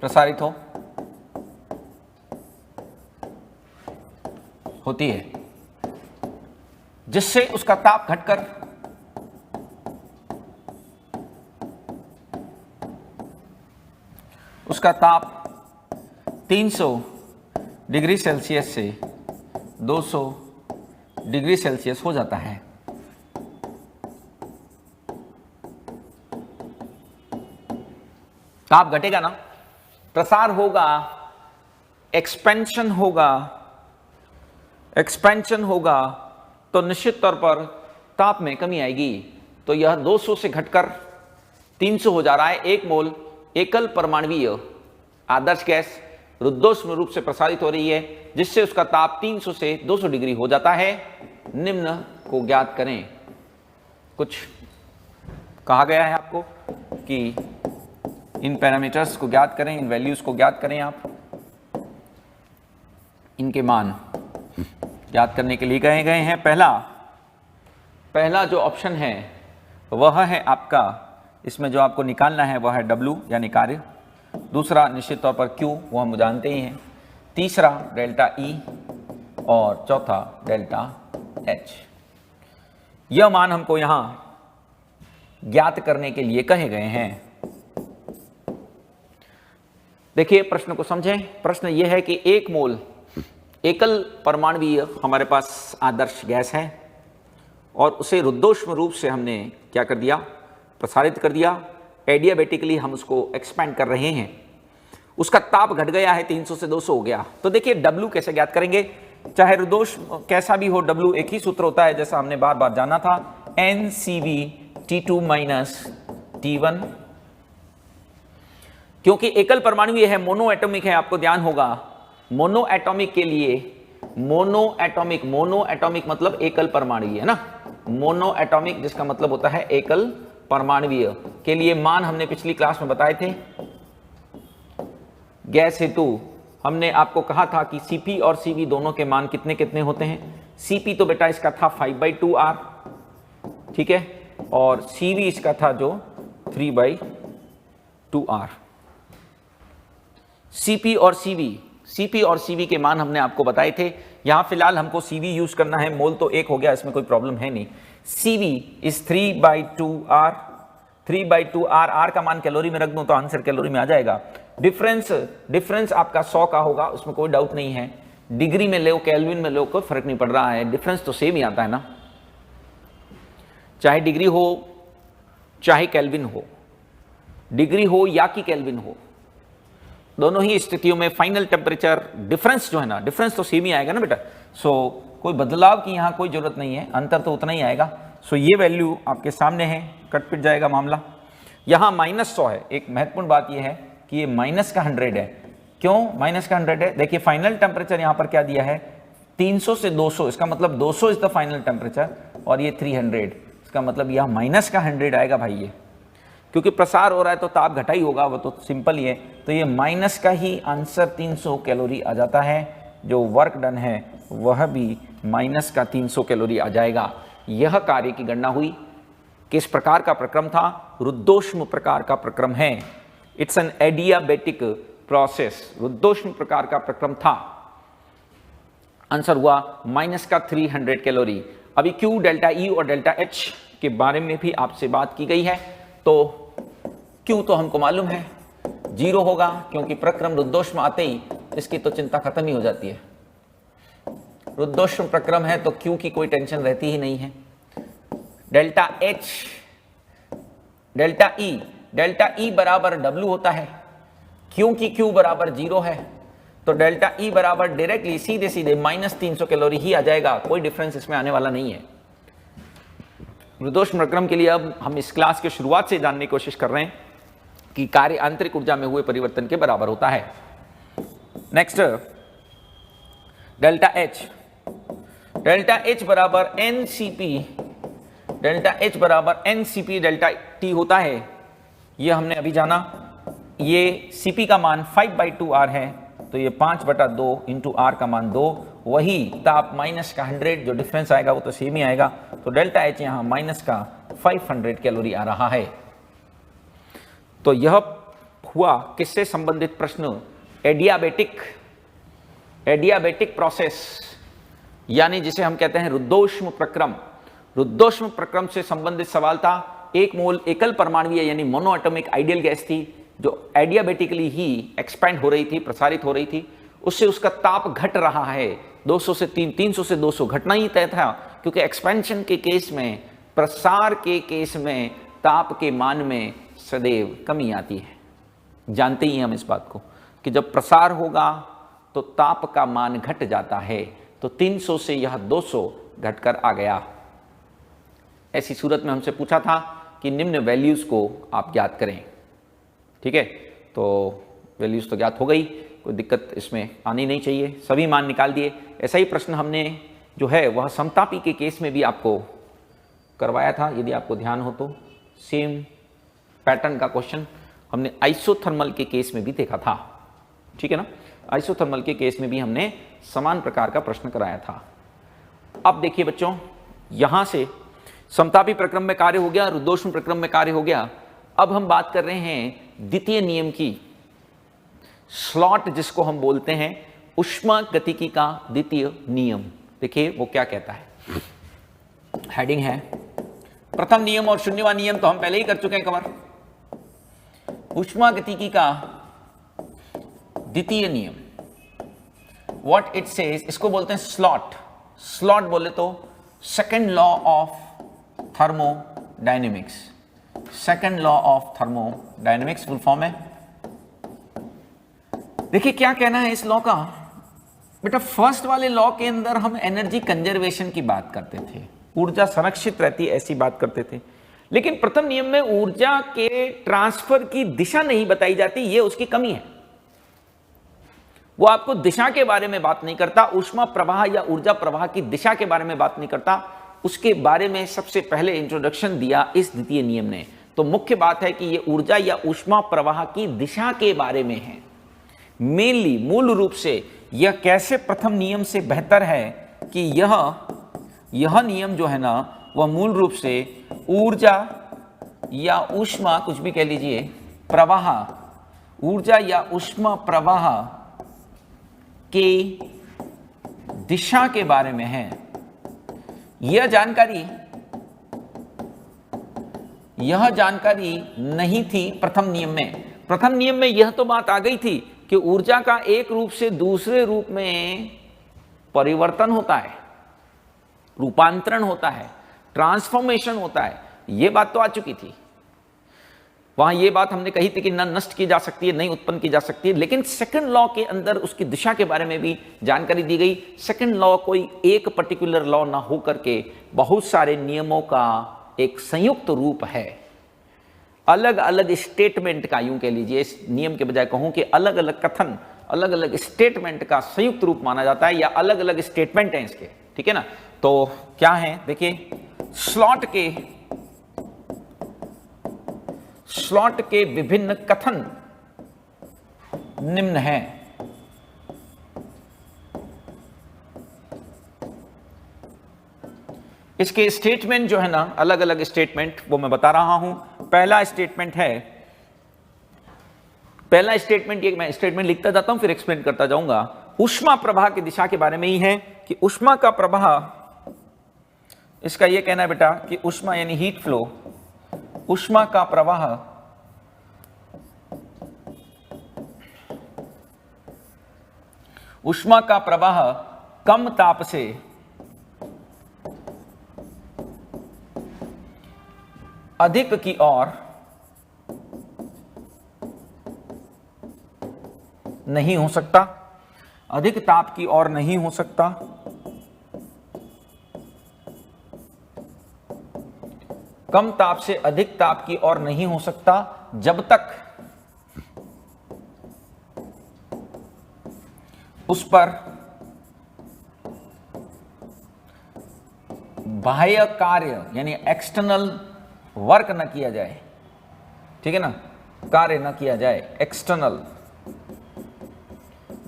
प्रसारित होती है, जिससे उसका ताप घटकर उसका ताप 300 डिग्री सेल्सियस से 200 डिग्री सेल्सियस हो जाता है। ताप घटेगा ना, प्रसार होगा, एक्सपेंशन होगा तो निश्चित तौर पर ताप में कमी आएगी। तो यह 200 से घटकर 300 हो जा रहा है। 1 मोल एकल परमाणुवीय आदर्श गैस रुद्धोष्म रूप से प्रसारित हो रही है, जिससे उसका ताप 300 से 200 डिग्री हो जाता है। निम्न को ज्ञात करें। कुछ कहा गया है आपको कि इन पैरामीटर्स को ज्ञात करें, इन वैल्यूज को ज्ञात करें। आप इनके मान ज्ञात करने के लिए कहे गए हैं। पहला जो ऑप्शन है वह है आपका, इसमें जो आपको निकालना है वह है W यानी कार्य। दूसरा निश्चित तौर पर Q, वो हम जानते ही हैं। तीसरा डेल्टा E और चौथा डेल्टा H। यह मान हमको यहां ज्ञात करने के लिए कहे गए हैं। देखिए प्रश्न को समझें। प्रश्न यह है कि 1 मोल एकल परमाणुवीय हमारे पास आदर्श गैस है और उसे रुद्धोष्म रूप से हमने क्या कर दिया, प्रसारित कर दिया। एडियाबेटिकली हम उसको एक्सपेंड कर रहे हैं। उसका ताप घट गया है, 300 से 200 हो गया। तो देखिए W कैसे ज्ञात करेंगे। चाहे रुद्धोष्म कैसा भी हो, W एक ही सूत्र होता है जैसा हमने बार बार जाना था, NCV T2 - T1। क्योंकि एकल परमाणु है, मोनो एटॉमिक है, आपको ध्यान होगा। मोनो एटॉमिक के लिए मोनो एटॉमिक मतलब एकल परमाणु है ना। मोनो एटॉमिक जिसका मतलब होता है एकल परमाणुवीय के लिए मान हमने पिछली क्लास में बताए थे। गैस हेतु हमने आपको कहा था कि Cp और Cv दोनों के मान कितने कितने होते हैं। Cp तो बेटा इसका था 5/2R, ठीक है, और Cv इसका था जो 3/2R। Cp और Cv के मान हमने आपको बताए थे। यहां फिलहाल हमको Cv यूज करना है, मोल तो 1 हो गया, इसमें कोई प्रॉब्लम है नहीं। Cv is 3/2R। 3/2R, R का मान कैलोरी में रख दूं तो आंसर कैलोरी में आ जाएगा। डिफरेंस आपका 100 का होगा, उसमें कोई डाउट नहीं है। डिग्री में लो, केल्विन में लो, कोई फर्क नहीं पड़ रहा है, डिफरेंस तो सेम ही आता है ना। चाहे डिग्री हो चाहे केल्विन हो, डिग्री हो या कि केल्विन हो, दोनों ही स्थितियों में फाइनल टेम्परेचर डिफरेंस जो है ना, डिफरेंस तो सेम ही आएगा ना बेटा। सो कोई बदलाव की यहाँ कोई जरूरत नहीं है, अंतर तो उतना ही आएगा। सो ये वैल्यू आपके सामने है, कट पिट जाएगा मामला। यहाँ -100 है। एक महत्वपूर्ण बात यह है कि ये माइनस का 100 है। क्यों माइनस का 100 है? देखिए फाइनल टेम्परेचर यहाँ पर क्या दिया है, 300 से 200, इसका मतलब 200 इज द फाइनल टेम्परेचर, और ये 300, इसका मतलब यह माइनस का 100 आएगा भाई। ये क्योंकि प्रसार हो रहा है तो ताप घटा ही होगा, वो तो सिंपल ही है। तो ये माइनस का ही आंसर 300 कैलोरी आ जाता है। जो वर्क डन है वह भी माइनस का 300 कैलोरी आ जाएगा। यह कार्य की गणना हुई। किस प्रकार का प्रक्रम था? रुद्धोष्म प्रकार का प्रक्रम है। It's an adiabatic process. रुद्धोष्म प्रकार का प्रक्रम था। आंसर हुआ माइनस का 300 कैलोरी। अभी Q, डेल्टा E और डेल्टा H के बारे में भी आपसे बात की गई है। तो Q तो हमको मालूम है 0 होगा, क्योंकि प्रक्रम रुद्धोष्म आते ही इसकी तो चिंता खत्म ही हो जाती है। रुद्धोष्म प्रक्रम है तो Q की कोई टेंशन रहती ही नहीं है। डेल्टा H, डेल्टा E बराबर W होता है। क्योंकि Q बराबर 0 है तो डेल्टा E बराबर डायरेक्टली सीधे सीधे -300 कैलोरी ही आ जाएगा। कोई डिफरेंस इसमें आने वाला नहीं है। रुद्धोष्म प्रक्रम के लिए अब हम इस क्लास के शुरुआत से जानने की कोशिश कर रहे हैं कि कार्य आंतरिक ऊर्जा में हुए परिवर्तन के बराबर होता है। नेक्स्ट डेल्टा H बराबर NCP डेल्टा T होता है। ये हमने अभी जाना। ये Cp का मान 5/2R है, तो ये 5/2 इंटू R का मान 2, वही ताप माइनस का 100, जो डिफरेंस आएगा वो तो सेम ही आएगा। तो डेल्टा H यहाँ माइनस का 500 कैलोरी आ रहा है। तो यह हुआ किससे संबंधित प्रश्न, एडियाबेटिक प्रोसेस, यानी जिसे हम कहते हैं रुद्धोष्म प्रक्रम। रुद्धोष्म प्रक्रम से संबंधित सवाल था। एक मोल एकल परमाणुीय यानी मोनोएटॉमिक आइडियल गैस थी जो एडियाबेटिकली ही एक्सपैंड हो रही थी, प्रसारित हो रही थी, उससे उसका ताप घट रहा है 200 से 300 से 200 घटना ही तय था, क्योंकि एक्सपेंशन के केस में, प्रसार के केस में ताप के मान में सदैव कमी आती है। जानते ही हम इस बात को कि जब प्रसार होगा तो ताप का मान घट जाता है, तो 300 से यह 200 घटकर आ गया। ऐसी सूरत में हमसे पूछा था कि निम्न वैल्यूज को आप ज्ञात करें। ठीक है, तो वैल्यूज तो ज्ञात हो गई, कोई दिक्कत इसमें आनी नहीं चाहिए, सभी मान निकाल दिए। ऐसा ही प्रश्न हमने जो है वह समतापी के केस में भी आपको करवाया था, यदि आपको ध्यान हो तो। सेम पैटर्न का क्वेश्चन हमने आइसोथर्मल के केस में भी देखा था। ठीक है ना, आइसोथर्मल के केस में भी हमने समान प्रकार का प्रश्न कराया था। अब देखिए बच्चों, यहां से समतापी प्रक्रम में कार्य हो गया, रुद्धोष्म प्रक्रम में कार्य हो गया। अब हम बात कर रहे हैं द्वितीय नियम की, स्लॉट जिसको हम बोलते हैं ऊष्मागतिकी का द्वितीय नियम। देखिए वो क्या कहता है, हेडिंग है प्रथम नियम और शून्यवां नियम तो हम पहले ही कर चुके हैं कवर। ऊष्मागतिकी का द्वितीय नियम, व्हाट इट सेज, इसको बोलते हैं स्लॉट। स्लॉट बोले तो second law of thermodynamics, second law of thermodynamics full form है। देखिए क्या कहना है इस लॉ का। बेटा फर्स्ट वाले लॉ के अंदर हम एनर्जी कंजर्वेशन की बात करते थे, ऊर्जा संरक्षित रहती ऐसी बात करते थे, लेकिन प्रथम नियम में ऊर्जा के ट्रांसफर की दिशा नहीं बताई जाती, ये उसकी कमी है। वो आपको दिशा के बारे में बात नहीं करता, ऊष्मा प्रवाह या ऊर्जा प्रवाह की दिशा के बारे में बात नहीं करता, उसके बारे में सबसे पहले इंट्रोडक्शन दिया इस द्वितीय नियम ने। तो मुख्य बात है कि ये ऊर्जा या ऊष्मा प्रवाह की दिशा के बारे में है। मेनली मूल रूप से यह कैसे प्रथम नियम से बेहतर है कि यह नियम जो है ना वह मूल रूप से ऊर्जा या ऊष्मा, कुछ भी कह लीजिए, प्रवाह, ऊर्जा या ऊष्मा प्रवाह के दिशा के बारे में है। यह जानकारी नहीं थी प्रथम नियम में। प्रथम नियम में यह तो बात आ गई थी कि ऊर्जा का एक रूप से दूसरे रूप में परिवर्तन होता है, रूपांतरण होता है, ट्रांसफॉर्मेशन होता है, यह बात तो आ चुकी थी। वहां यह बात हमने कही थी कि न नष्ट की जा सकती है, नहीं उत्पन्न की जा सकती है, लेकिन सेकंड लॉ के अंदर उसकी दिशा के बारे में भी जानकारी दी गई। सेकंड लॉ कोई एक पर्टिकुलर लॉ ना हो करके बहुत सारे नियमों का एक संयुक्त रूप है, अलग अलग स्टेटमेंट का, यूं कह लीजिए, इस नियम के बजाय कहूं कि अलग अलग कथन, अलग अलग स्टेटमेंट का संयुक्त रूप माना जाता है, या अलग अलग स्टेटमेंट हैं इसके। ठीक है ना, तो क्या है देखिए, स्लॉट के विभिन्न कथन निम्न हैं। इसके स्टेटमेंट जो है ना, अलग अलग स्टेटमेंट, वो मैं बता रहा हूं। पहला स्टेटमेंट ये मैं स्टेटमेंट लिखता जाता हूं फिर एक्सप्लेन करता जाऊंगा। ऊष्मा प्रवाह की दिशा के बारे में ही है कि ऊष्मा का प्रवाह, इसका यह कहना है बेटा कि ऊष्मा यानी हीट फ्लो, ऊष्मा का प्रवाह कम ताप से अधिक की ओर नहीं हो सकता, अधिक ताप की ओर नहीं हो सकता, कम ताप से अधिक ताप की ओर नहीं हो सकता जब तक उस पर बाह्य कार्य यानी एक्सटर्नल वर्क न किया जाए। ठीक है ना, कार्य न किया जाए एक्सटर्नल,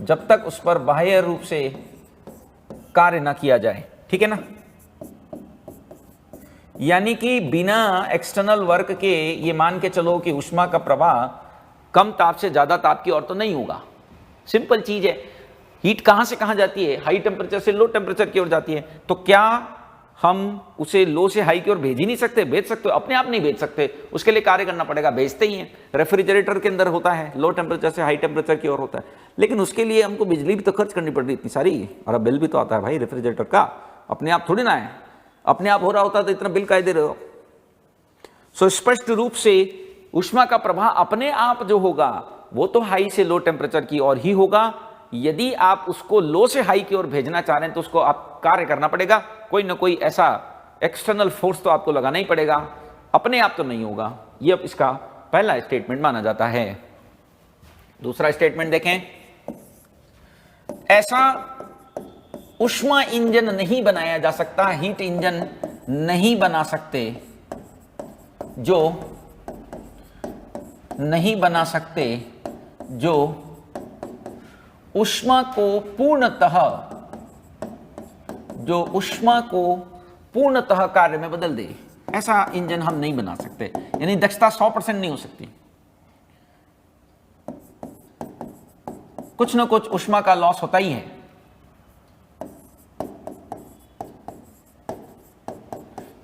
जब तक उस पर बाह्य रूप से कार्य न किया जाए। ठीक है ना, यानी कि बिना एक्सटर्नल वर्क के ये मान के चलो कि ऊष्मा का प्रवाह कम ताप से ज़्यादा ताप की ओर तो नहीं होगा। सिंपल चीज़ है, हीट कहाँ से कहाँ जाती है? हाई टेम्परेचर से लो टेम्परेचर की ओर जाती है। तो क्या हम उसे लो से हाई की ओर भेज ही नहीं सकते? भेज सकते हो, अपने आप नहीं भेज सकते, उसके लिए कार्य करना पड़ेगा। भेजते ही हैं, रेफ्रिजरेटर के अंदर होता है, लो टेम्परेचर से हाई टेम्परेचर की ओर होता है, लेकिन उसके लिए हमको बिजली भी तो खर्च करनी पड़ रही इतनी सारी, और बिल भी तो आता है भाई रेफ्रिजरेटर का, अपने आप थोड़ी ना है। अपने आप हो रहा होता तो इतना बिल काहे दे रहे हो? सो स्पष्ट रूप से ऊष्मा का प्रवाह अपने आप जो होगा वो तो हाई से लो टेम्परेचर की ओर ही होगा। यदि आप उसको लो से हाई की ओर भेजना चाह रहे हैं तो उसको आप कार्य करना पड़ेगा, कोई ना कोई ऐसा एक्सटर्नल फोर्स तो आपको लगाना ही पड़ेगा, अपने आप तो नहीं होगा। ये अब इसका पहला स्टेटमेंट माना जाता है। दूसरा स्टेटमेंट देखें, ऐसा ऊष्मा इंजन नहीं बनाया जा सकता, हीट इंजन नहीं बना सकते, जो नहीं बना सकते जो ऊष्मा को पूर्णतः कार्य में बदल दे। ऐसा इंजन हम नहीं बना सकते, यानी दक्षता 100% नहीं हो सकती, कुछ ना कुछ ऊष्मा का लॉस होता ही है।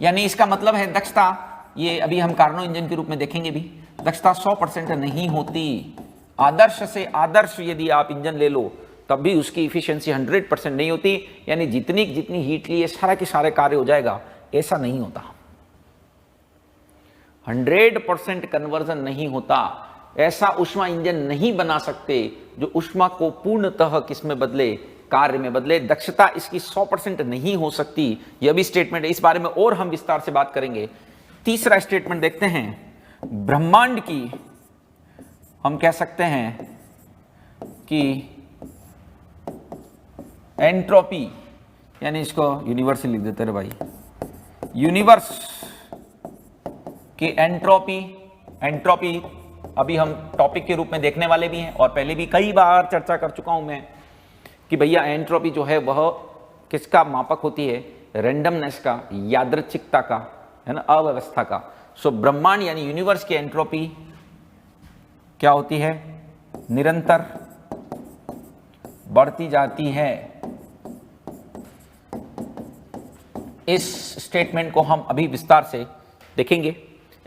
यानी इसका मतलब है दक्षता, ये अभी हम कार्नो इंजन के रूप में देखेंगे भी, दक्षता 100% नहीं होती। आदर्श से आदर्श यदि आप इंजन ले लो तब भी उसकी इफिशिएंसी 100% नहीं होती, यानी जितनी जितनी हीट लिए सारा के सारे कार्य हो जाएगा, ऐसा नहीं होता। 100% कन्वर्जन नहीं होता, ऐसा ऊष्मा इंजन नहीं बना सकते जो ऊष्मा को पूर्णतः किसमें बदले, कार्य में बदले। दक्षता इसकी 100% नहीं हो सकती, यह भी स्टेटमेंट है, इस बारे में और हम विस्तार से बात करेंगे। तीसरा स्टेटमेंट देखते हैं, ब्रह्मांड की हम कह सकते हैं कि एंट्रोपी, यानी इसको यूनिवर्स लिख देते रहे भाई, यूनिवर्स की एंट्रोपी अभी हम टॉपिक के रूप में देखने वाले भी हैं, और पहले भी कई बार चर्चा कर चुका हूं मैं कि भैया एंट्रोपी जो है वह किसका मापक होती है? रैंडमनेस का, यादृच्छिकता का, है ना, अव्यवस्था का। सो ब्रह्मांड यानी यूनिवर्स की एंट्रोपी क्या होती है? निरंतर बढ़ती जाती है। इस स्टेटमेंट को हम अभी विस्तार से देखेंगे।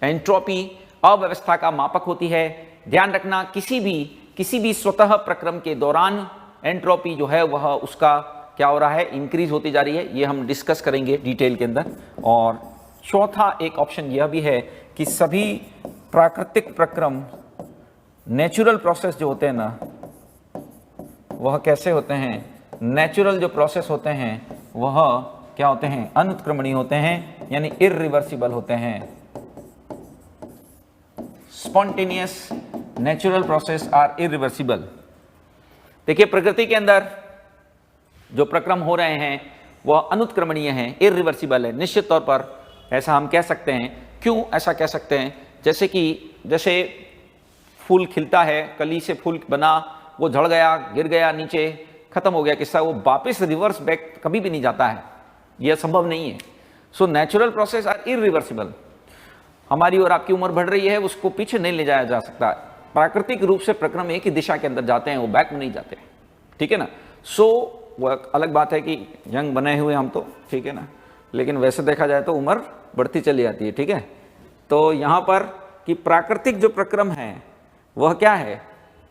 एंट्रोपी अव्यवस्था का मापक होती है। ध्यान रखना, किसी भी स्वतः प्रक्रम के दौरान एंट्रोपी जो है वह उसका क्या हो रहा है? इंक्रीज होती जा रही है। ये हम डिस्कस करेंगे डिटेल के अंदर। और चौथा एक ऑप्शन यह भी है कि सभी प्राकृतिक प्रक्रम, नेचुरल प्रोसेस जो होते हैं ना, वह कैसे होते हैं? नेचुरल जो प्रोसेस होते हैं वह क्या होते हैं? अनुत्क्रमणीय होते हैं, यानी इररिवर्सिबल होते हैं। Spontaneous natural process are irreversible. देखिए, प्रकृति के अंदर जो प्रक्रम हो रहे हैं वह अनुत्क्रमणीय हैं, इररिवर्सिबल है। निश्चित तौर पर ऐसा हम कह सकते हैं। क्यों ऐसा कह सकते हैं? जैसे फूल खिलता है, कली से फूल बना, वो झड़ गया, गिर गया नीचे, खत्म हो गया किस्सा, वो वापस रिवर्स बैक कभी भी नहीं जाता है, यह संभव नहीं है। So natural process are irreversible. हमारी और आपकी उम्र बढ़ रही है, उसको पीछे नहीं ले जाया जा सकता। प्राकृतिक रूप से प्रक्रम एक ही दिशा के अंदर जाते हैं, वो बैक में नहीं जाते, ठीक है ना। सो वह अलग बात है कि यंग बने हुए हम तो, ठीक है ना, लेकिन वैसे देखा जाए तो उम्र बढ़ती चली जाती है, ठीक है। तो यहाँ पर कि प्राकृतिक जो प्रक्रम है वह क्या है?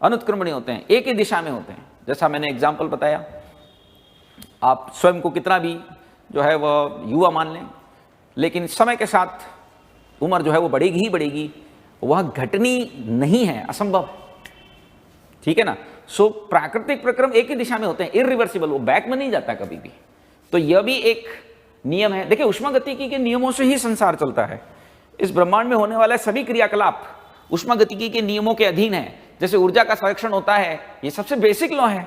अनुत्क्रमणीय होते हैं, एक ही दिशा में होते हैं। जैसा मैंने एग्जाम्पल बताया, आप स्वयं को कितना भी जो है वह युवा मान लें, लेकिन समय के साथ उम्र जो है वो बढ़ेगी ही बढ़ेगी, वह घटनी नहीं है, असंभव, ठीक है ना। सो प्राकृतिक प्रक्रम एक ही दिशा में होते हैं, इररिवर्सिबल, वो बैक में नहीं जाता कभी भी। तो यह भी एक नियम है। देखिए, ऊष्मागतिकी के नियमों से ही संसार चलता है। इस ब्रह्मांड में होने वाले सभी क्रियाकलाप ऊष्मागतिकी के नियमों के अधीन है। जैसे ऊर्जा का संरक्षण होता है, ये सबसे बेसिक लॉ है।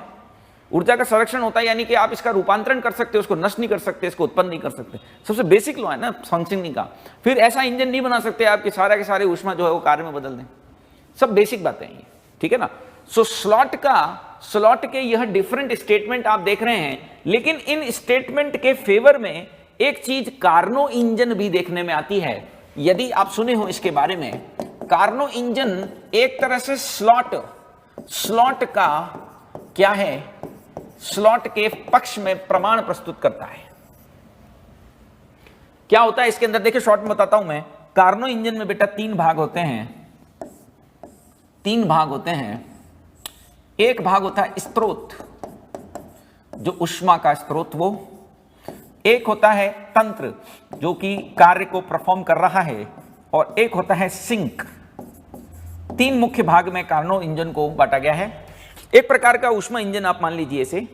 ऊर्जा का संरक्षण होता है यानी कि आप इसका रूपांतरण कर सकते हो, उसको नष्ट नहीं कर सकते, इसको उत्पन्न नहीं कर सकते। सबसे बेसिक लॉ है ना फंक्शनिंग का। फिर ऐसा इंजन नहीं बना सकते आप कि सारा के सारे ऊष्मा जो है वो कार्य में बदल दें। सब बेसिक बातें हैं, ठीक है ना। सो स्लॉट के यह डिफरेंट स्टेटमेंट आप देख रहे हैं, लेकिन इन स्टेटमेंट के फेवर में एक चीज कार्नो इंजन भी देखने में आती है। यदि आप सुने हो इसके बारे में, कार्नो इंजन एक तरह से स्लॉट का क्या है, स्लॉट के पक्ष में प्रमाण प्रस्तुत करता है। क्या होता है इसके अंदर, देखिए शॉर्ट में बताता हूं मैं। कार्नो इंजन में बेटा तीन भाग होते हैं। एक भाग होता है स्रोत, जो ऊष्मा का स्रोत वो। एक होता है तंत्र, जो कि कार्य को परफॉर्म कर रहा है, और एक होता है सिंक। तीन मुख्य भाग में कार्नो इंजन को बांटा गया है। एक प्रकार का ऊष्मा इंजन आप मान लीजिए इसे।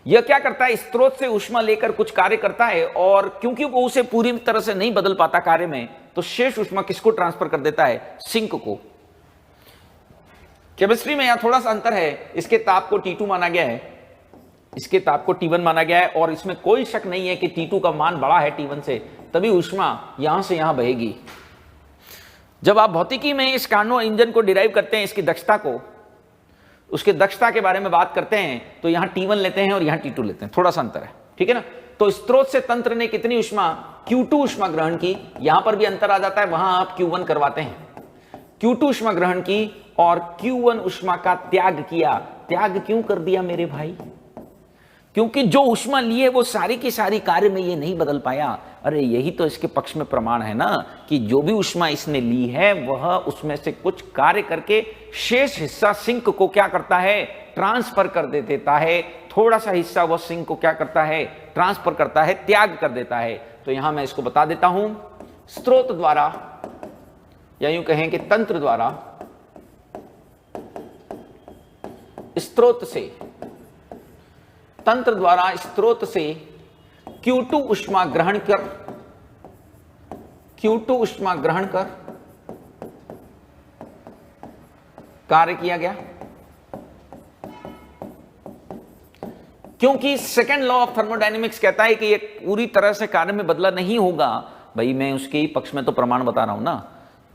यह क्या करता है, स्रोत से ऊष्मा लेकर कुछ कार्य करता है, और क्योंकि वो उसे पूरी तरह से नहीं बदल पाता कार्य में, तो शेष ऊष्मा किसको ट्रांसफर कर देता है, सिंक को। केमिस्ट्री में यहां थोड़ा सा अंतर है। इसके ताप को T2 माना गया है, इसके ताप को T1 माना गया है, और इसमें कोई शक नहीं है कि T2 का मान बड़ा है T1 से, तभी ऊष्मा यहां से यहां बहेगी। जब आप भौतिकी में इस कार्नो इंजन को डिराइव करते हैं, इसकी दक्षता को, उसके दक्षता के बारे में बात करते हैं, तो यहां T1 लेते हैं और यहां T2 लेते हैं, थोड़ा सा अंतर है, ठीक है ना। तो स्रोत से तंत्र ने कितनी ऊष्मा, Q2 ऊष्मा ग्रहण की। यहां पर भी अंतर आ जाता है, वहां आप Q1 करवाते हैं। Q2 ऊष्मा ग्रहण की और Q1 ऊष्मा का त्याग किया। त्याग क्यों कर दिया मेरे भाई, क्योंकि जो ऊष्मा ली है वो सारी की सारी कार्य में ये नहीं बदल पाया। अरे यही तो इसके पक्ष में प्रमाण है ना, कि जो भी ऊष्मा इसने ली है वह उसमें से कुछ कार्य करके शेष हिस्सा सिंक को क्या करता है, ट्रांसफर कर देता है। थोड़ा सा हिस्सा वह सिंक को क्या करता है, ट्रांसफर करता है, त्याग कर देता है। तो यहां मैं इसको बता देता हूं, स्रोत द्वारा, या यूं कहें कि तंत्र द्वारा, स्रोत से, तंत्र द्वारा स्रोत से Q2 ऊष्मा ग्रहण कर, Q2 ऊष्मा ग्रहण कर कार्य किया गया। क्योंकि सेकेंड लॉ ऑफ थर्मोडायनेमिक्स कहता है कि ये पूरी तरह से कार्य में बदला नहीं होगा। भाई मैं उसके ही पक्ष में तो प्रमाण बता रहा हूं ना,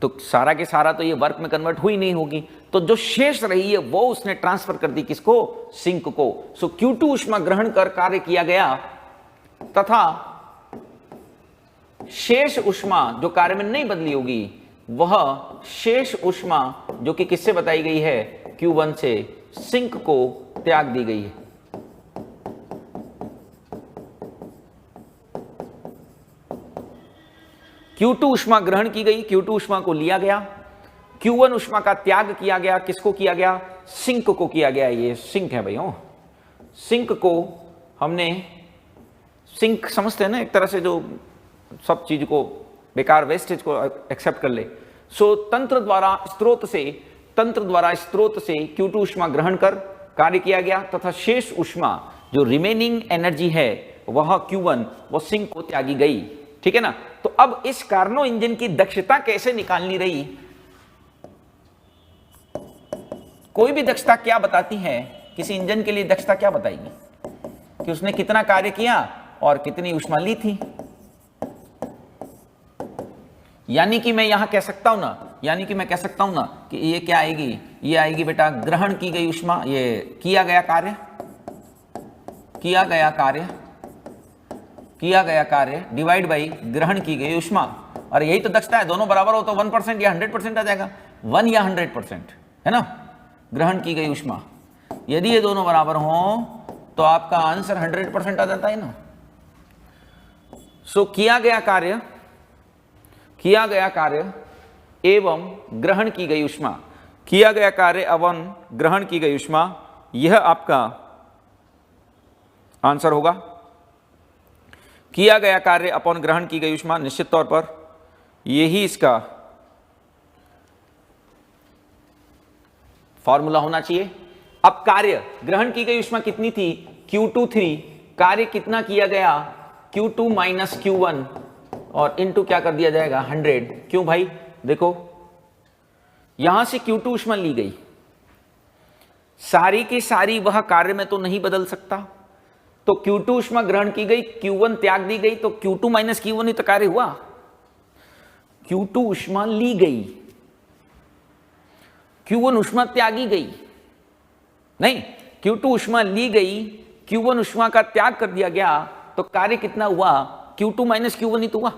तो सारा के सारा तो ये वर्क में कन्वर्ट हुई नहीं होगी, तो जो शेष रही है वो उसने ट्रांसफर कर दी किसको, सिंक को। सो Q2 ऊष्मा ग्रहण कर कार्य किया गया, तथा शेष ऊष्मा जो कार्य में नहीं बदली होगी, वह शेष ऊष्मा जो कि किससे बताई गई है, Q1 से, सिंक को त्याग दी गई है। Q2 ऊष्मा ग्रहण की गई, Q2 ऊष्मा को लिया गया, Q1 ऊष्मा का त्याग किया गया। किसको किया गया, सिंक को किया गया। ये सिंक है भाइयों, सिंक को हमने, सिंक समझते हैं ना एक तरह से, जो सब चीज को बेकार वेस्टेज को एक्सेप्ट कर ले। सो तंत्र द्वारा स्रोत से Q2 ऊष्मा ग्रहण कर कार्य किया गया, तथा शेष ऊष्मा जो रिमेनिंग एनर्जी है वह Q1, वह सिंक को त्यागी गई, ठीक है ना। तो अब इस कार्नो इंजन की दक्षता कैसे निकालनी रही, कोई भी दक्षता क्या बताती है, किसी इंजन के लिए दक्षता क्या बताएगी, कि उसने कितना कार्य किया और कितनी ऊष्मा ली थी। यानी कि मैं यहां कह सकता हूं ना, कि ये क्या आएगी, ये आएगी बेटा ग्रहण की गई ऊष्मा, ये किया गया कार्य डिवाइड बाई ग्रहण की गई ऊष्मा। और यही तो दक्षता है, दोनों बराबर हो तो 1% या 100% आ जाएगा, 1 या 100%, है ना, ग्रहण की गई ऊष्मा। यदि ये दोनों बराबर हो तो आपका आंसर 100% आ जाता है ना। सो किया गया कार्य एवं ग्रहण की गई ऊष्मा, किया गया कार्य एवं ग्रहण की गई ऊष्मा, यह आपका आंसर होगा। किया गया कार्य अपॉन ग्रहण की गई ऊष्मा, निश्चित तौर पर यही इसका फॉर्मूला होना चाहिए। अब कार्य, ग्रहण की गई ऊष्मा कितनी थी, Q2 3, कार्य कितना किया गया, Q2 माइनस Q1, और इनटू क्या कर दिया जाएगा, 100। क्यों भाई, देखो यहां से Q2 ऊष्मा ली गई, सारी की सारी वह कार्य में तो नहीं बदल सकता, तो Q2 ऊष्मा ग्रहण की गई, Q1 त्याग दी गई, तो Q2 माइनस Q1 ही तो कार्य हुआ। Q2 ऊष्मा ली गई, Q1 ऊष्मा त्यागी गई, नहीं, Q2 ऊष्मा ली गई, Q1 ऊष्मा का त्याग कर दिया गया, तो कार्य कितना हुआ, Q2 माइनस Q1 ही तो हुआ।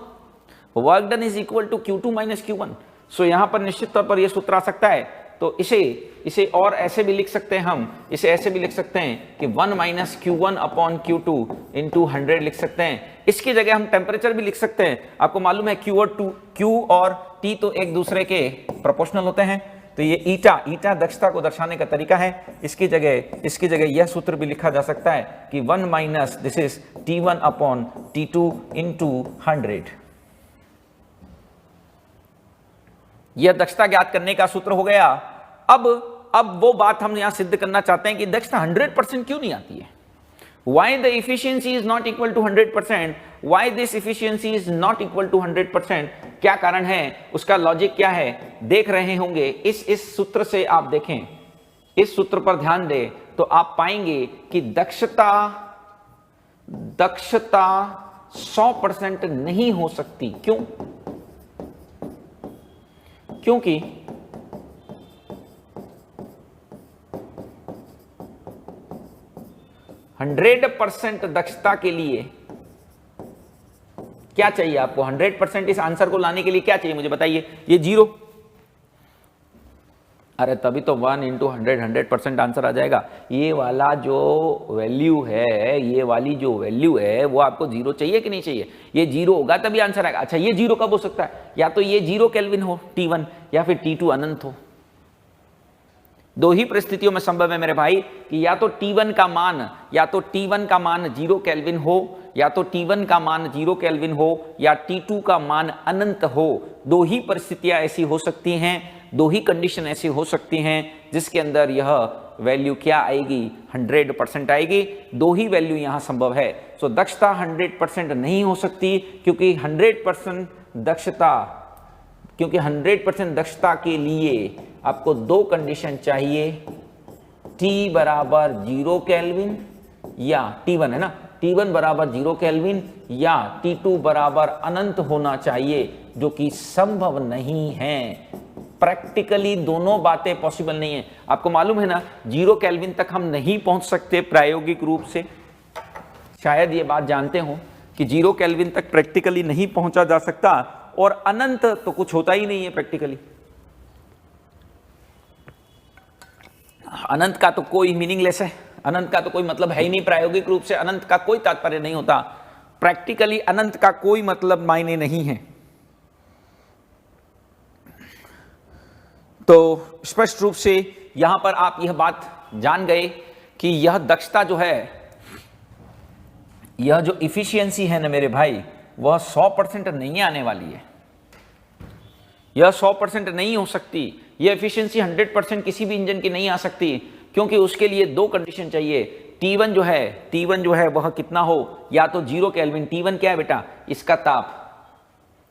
Work done is equal to Q2 minus Q1। So यहां पर निश्चित तौर पर यह सूत्र आ सकता है। तो इसे और ऐसे भी लिख सकते हैं हम, इसे ऐसे भी लिख सकते हैं कि 1 minus Q1 upon Q2 into 100 लिख सकते हैं। इसकी जगह हम टेम्परेचर भी लिख सकते हैं। आपको मालूम है Q और T तो एक दूसरे के प्रोपोर्शनल होते हैं, तो ये ईटा दक्षता को दर्शाने का तरीका है। इसकी जगह यह सूत्र भी लिखा जा सकता है कि 1 minus this is T1 upon T2 into 100। यह दक्षता ज्ञात करने का सूत्र हो गया। अब वो बात हम यहां सिद्ध करना चाहते हैं कि दक्षता 100% क्यों नहीं आती है। Why the efficiency is not equal to 100%? Why this efficiency is not equal to 100%? क्या कारण है, उसका लॉजिक क्या है, देख रहे होंगे। इस सूत्र से आप देखें, इस सूत्र पर ध्यान दें तो आप पाएंगे कि दक्षता 100% नहीं हो सकती। क्यों? क्योंकि हंड्रेड % दक्षता के लिए क्या चाहिए आपको? 100% इस आंसर को लाने के लिए क्या चाहिए मुझे बताइए? ये 0। अरे तभी तो 1 इंटू 100% आंसर आ जाएगा। ये वाला जो वैल्यू है, ये वाली जो वैल्यू है वो आपको 0 चाहिए कि नहीं चाहिए? ये 0 होगा तभी आंसर आएगा। अच्छा, ये 0 कब हो सकता है? या तो ये 0 केल्विन हो T1, या फिर T2 अनंत हो। दो ही परिस्थितियों में संभव है मेरे भाई कि या तो T1 का मान 0 केल्विन हो, या तो T1 का मान 0 केल्विन हो, या T2 का मान अनंत हो। दो ही परिस्थितियां ऐसी हो सकती हैं, दो ही कंडीशन ऐसी हो सकती हैं जिसके अंदर यह वैल्यू क्या आएगी? 100% आएगी। दो ही वैल्यू यहां संभव है। सो दक्षता 100% नहीं हो सकती, क्योंकि 100% दक्षता के लिए आपको दो कंडीशन चाहिए। T बराबर 0 केल्विन, या T1 है ना, T1 बराबर 0 केल्विन, या T2 बराबर अनंत होना चाहिए, जो कि संभव नहीं है। प्रैक्टिकली दोनों बातें पॉसिबल नहीं है। आपको मालूम है ना, 0 केल्विन तक हम नहीं पहुंच सकते प्रायोगिक रूप से। शायद ये बात जानते हो कि 0 केल्विन तक प्रैक्टिकली नहीं पहुंचा जा सकता, और अनंत तो कुछ होता ही नहीं है प्रैक्टिकली। अनंत का तो कोई मीनिंगलेस है, अनंत का तो कोई मतलब है ही नहीं। प्रायोगिक रूप से अनंत का कोई तात्पर्य नहीं होता। प्रैक्टिकली अनंत का कोई मतलब मायने नहीं है। तो स्पष्ट रूप से यहां पर आप यह बात जान गए कि यह दक्षता जो है, यह जो इफिशियंसी है ना मेरे भाई, वह 100% नहीं आने वाली है। यह 100% नहीं हो सकती। यह एफिशिएंसी 100% किसी भी इंजन की नहीं आ सकती, क्योंकि उसके लिए दो कंडीशन चाहिए। T1 जो है वह कितना हो? या तो 0 केल्विन। T1 क्या है बेटा? इसका ताप,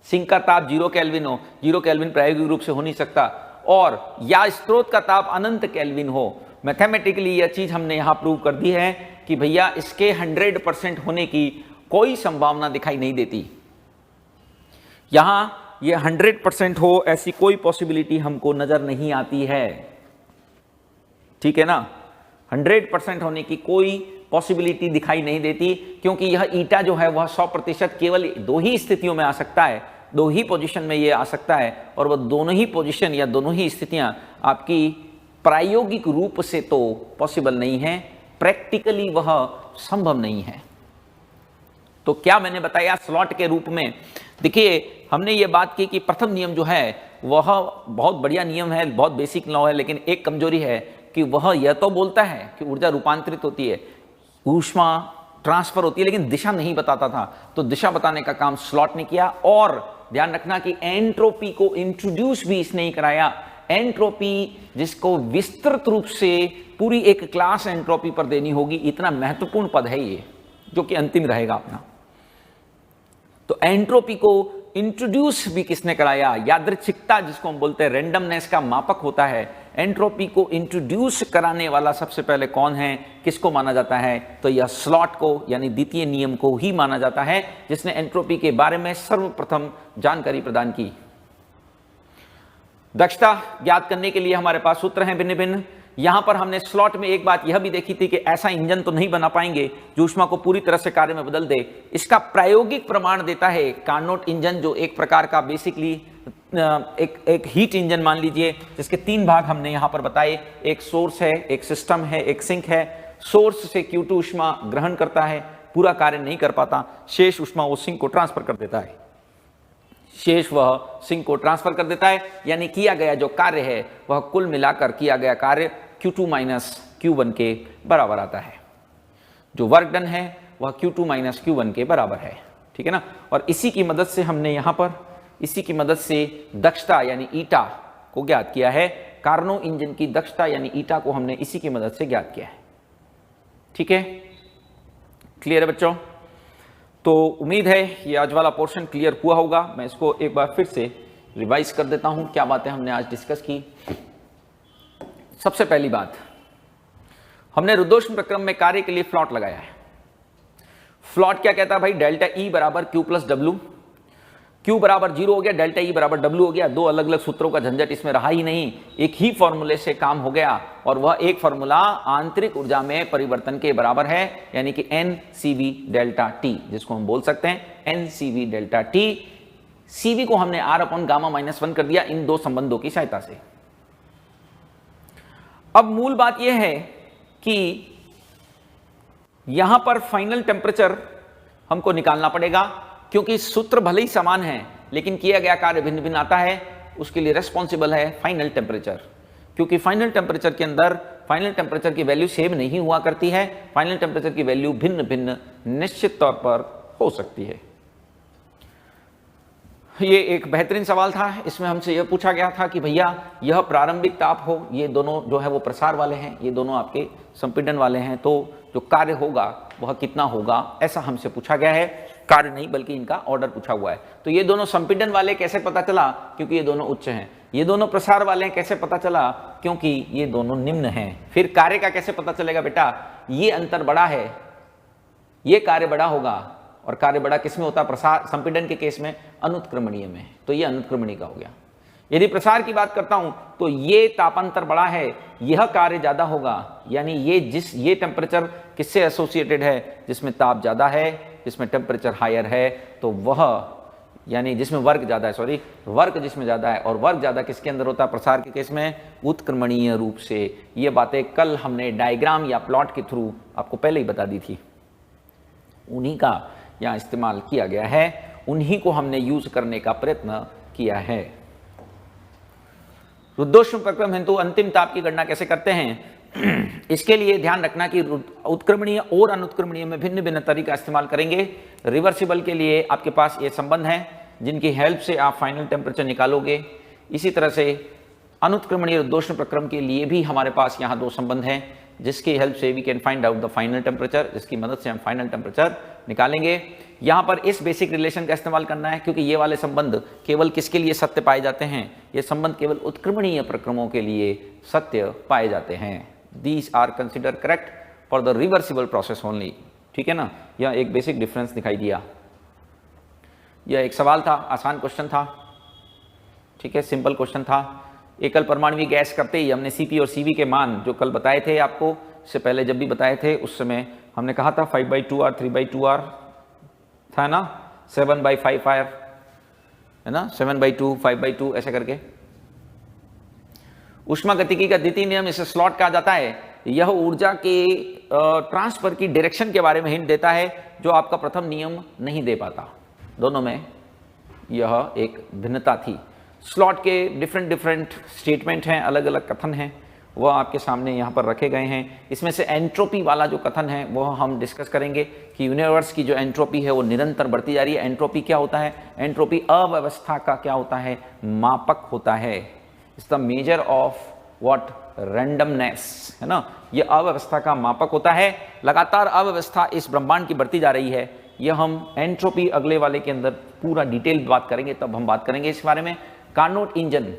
सिंक का ताप 0 केल्विन हो। 0 केल्विन प्रायोगिक रूप से हो नहीं सकता। और या स्रोत का ताप अनंत केल्विन हो। मैथमेटिकली यह चीज हमने यहां प्रूव कर दी है कि भैया इसके 100% होने की कोई संभावना दिखाई नहीं देती। यहां ये 100% हो ऐसी कोई पॉसिबिलिटी हमको नजर नहीं आती है। ठीक है ना? 100% होने की कोई पॉसिबिलिटी दिखाई नहीं देती, क्योंकि यह ईटा जो है वह 100% केवल दो ही स्थितियों में आ सकता है, दो ही पोजीशन में यह आ सकता है, और वह दोनों ही पोजीशन या दोनों ही स्थितियां आपकी प्रायोगिक रूप से तो पॉसिबल नहीं है, प्रैक्टिकली वह संभव नहीं है। तो क्या मैंने बताया स्लॉट के रूप में? देखिए, हमने ये बात की कि प्रथम नियम जो है वह बहुत बढ़िया नियम है, बहुत बेसिक लॉ है, लेकिन एक कमजोरी है कि वह यह तो बोलता है कि ऊर्जा रूपांतरित होती है, ऊष्मा ट्रांसफर होती है, लेकिन दिशा नहीं बताता था। तो दिशा बताने का काम स्लॉट ने किया। और ध्यान रखना कि एंट्रोपी को इंट्रोड्यूस भी इसने ही कराया। एंट्रोपी जिसको विस्तृत रूप से पूरी एक क्लास एंट्रोपी पर देनी होगी, इतना महत्वपूर्ण पद है ये, जो कि अंतिम रहेगा अपना। तो एंट्रोपी को इंट्रोड्यूस भी किसने कराया? यादृच्छिकता जिसको हम बोलते हैं, रेंडमनेस का मापक होता है। एंट्रोपी को इंट्रोड्यूस कराने वाला सबसे पहले कौन है, किसको माना जाता है? तो यह स्लॉट को, यानी द्वितीय नियम को ही माना जाता है, जिसने एंट्रोपी के बारे में सर्वप्रथम जानकारी प्रदान की। दक्षता ज्ञात करने के लिए हमारे पास सूत्र हैं भिन्न भिन्न। यहां पर हमने स्लॉट में एक बात यह भी देखी थी कि ऐसा इंजन तो नहीं बना पाएंगे जो ऊष्मा को पूरी तरह से कार्य में बदल दे। इसका प्रायोगिक प्रमाण देता है कार्नोट इंजन, जो एक प्रकार का बेसिकली एक हीट इंजन मान लीजिए, जिसके 3 भाग हमने यहां पर बताए। एक सोर्स है, एक सिस्टम है, एक सिंक है। सोर्स से Q2 ऊष्मा ग्रहण करता है, पूरा कार्य नहीं कर पाता, शेष ऊष्मा वो सिंक को ट्रांसफर कर देता है, शेष वह सिंक को ट्रांसफर कर देता है। यानी किया गया जो कार्य है वह कुल मिलाकर किया गया कार्य Q2 माइनस Q1 के बराबर आता है। जो वर्क डन है वह Q2 माइनस Q1 के बराबर है, ठीक है ना। और इसी की मदद से हमने यहां पर इसी की मदद से दक्षता यानी ईटा को ज्ञात किया है। कार्नो इंजन की दक्षता यानी ईटा को हमने इसी की मदद से ज्ञात किया है, ठीक है। क्लियर है बच्चों? तो उम्मीद है ये आज वाला पोर्शन क्लियर हुआ होगा। मैं इसको एक बार फिर से रिवाइज कर देता हूं, क्या बातें हमने आज डिस्कस की। सबसे पहली बात, हमने रुद्धोष्म प्रक्रम में कार्य के लिए फ्लॉट लगाया है। फ्लॉट क्या कहता है भाई? डेल्टा E बराबर Q प्लस W। Q बराबर 0 हो गया, डेल्टा E बराबर W हो गया। 2 अलग अलग सूत्रों का झंझट इसमें रहा ही नहीं, एक ही फॉर्मूले से काम हो गया। और वह एक फॉर्मूला आंतरिक ऊर्जा में परिवर्तन के बराबर है, यानी कि NCV डेल्टा T, जिसको हम बोल सकते हैं NCV डेल्टा T। CV को हमने R अपॉन गामा माइनस 1 कर दिया इन 2 संबंधों की सहायता से। अब मूल बात यह है कि यहां पर फाइनल टेम्परेचर हमको निकालना पड़ेगा, क्योंकि सूत्र भले ही समान है लेकिन किया गया कार्य भिन्न भिन्न आता है। उसके लिए रेस्पॉन्सिबल है फाइनल टेम्परेचर, क्योंकि फाइनल टेम्परेचर के अंदर फाइनल टेम्परेचर की वैल्यू सेम नहीं हुआ करती है। फाइनल टेम्परेचर की वैल्यू भिन्न भिन्न निश्चित तौर पर हो सकती है। ये एक बेहतरीन सवाल था। इसमें हमसे यह पूछा गया था कि भैया यह प्रारंभिक ताप हो, ये दोनों जो है वो प्रसार वाले हैं, ये दोनों आपके संपीड़न वाले हैं, तो जो कार्य होगा वह कितना होगा, ऐसा हमसे पूछा गया है। कार्य नहीं बल्कि इनका ऑर्डर पूछा हुआ है। तो ये दोनों संपीड़न वाले कैसे पता चला? क्योंकि ये दोनों उच्च हैं। ये दोनों प्रसार वाले हैं कैसे पता चला? क्योंकि ये दोनों निम्न हैं। फिर कार्य का कैसे पता चलेगा बेटा? ये अंतर बड़ा है, ये कार्य बड़ा होगा। और कार्य बड़ा किसमें होता है? प्रसार संपीड़न के केस में अनुत्क्रमणीय में, तो ये अनुत्क्रमणीय का हो गया। यदि प्रसार की बात करता हूं तो ये तापांतर बड़ा है, यह कार्य ज्यादा होगा। यानी ये टेम्परेचर किससे एसोसिएटेड है? जिसमें ताप ज्यादा है, जिसमें टेम्परेचर हायर है, तो वह यानी जिसमें वर्क ज्यादा है, वर्क जिसमें ज्यादा है। और वर्क ज्यादा किसके अंदर होता है? प्रसार के केस में उत्क्रमणीय रूप से। ये बातें कल हमने डायग्राम या प्लॉट के थ्रू आपको पहले ही बता दी थी, उन्हीं का यहाँ इस्तेमाल किया गया है, उन्हीं को हमने यूज करने का प्रयत्न किया है। रुद्धोष्म प्रक्रम हेतु अंतिम ताप की गणना कैसे करते हैं? इसके लिए ध्यान रखना कि उत्क्रमणीय और अनुत्क्रमणीय में भिन्न भिन्न तरीका इस्तेमाल करेंगे। रिवर्सिबल के लिए आपके पास ये संबंध है जिनकी हेल्प से आप फाइनल टेम्परेचर निकालोगे। इसी तरह से अनुत्क्रमणीय रुद्धोष्म प्रक्रम के लिए भी हमारे पास यहाँ 2 संबंध हैं जिसकी हेल्प से we can find out the final temperature, जिसकी मदद से हम फाइनल टेम्परेचर निकालेंगे। यहाँ पर इस बेसिक रिलेशन का इस्तेमाल करना है, क्योंकि ये वाले संबंध केवल किसके लिए सत्य पाए जाते हैं? ये संबंध केवल उत्क्रमणीय प्रक्रमों के लिए सत्य पाए जाते हैं। These are consider correct for the reversible process only, ठीक है ना। यह एक बेसिक डिफरेंस दिखाई दिया। यह एक सवाल था, आसान क्वेश्चन था, ठीक है, सिंपल क्वेश्चन था। एकल परमाणुवीय गैस करते ही हमने Cp और Cv के मान जो कल बताए थे आपको, इससे पहले जब भी बताए थे उस समय हमने कहा था 5/2R 3/2R था ना, 7/5R है ना, 7/2 5/2 ऐसे करके। ऊष्मागतिकी का द्वितीय नियम, इसे स्लॉट कहा जाता है। यह ऊर्जा के ट्रांसफर की डायरेक्शन के बारे में हिंट देता है, जो आपका प्रथम नियम नहीं दे पाता। दोनों में यह एक भिन्नता थी। स्लॉट के डिफरेंट स्टेटमेंट हैं, अलग अलग कथन हैं, वह आपके सामने यहाँ पर रखे गए हैं। इसमें से एंट्रोपी वाला जो कथन है वह हम डिस्कस करेंगे कि यूनिवर्स की जो एंट्रोपी है वो निरंतर बढ़ती जा रही है। एंट्रोपी क्या होता है? एंट्रोपी अव्यवस्था का क्या होता है? मापक होता है। It's the measure of what? Randomness, है ना। ये अव्यवस्था का मापक होता है। लगातार अव्यवस्था इस ब्रह्मांड की बढ़ती जा रही है। यह हम एंट्रोपी अगले वाले के अंदर पूरा डिटेल बात करेंगे, तब हम बात करेंगे इस बारे में। कार्नोट इंजन,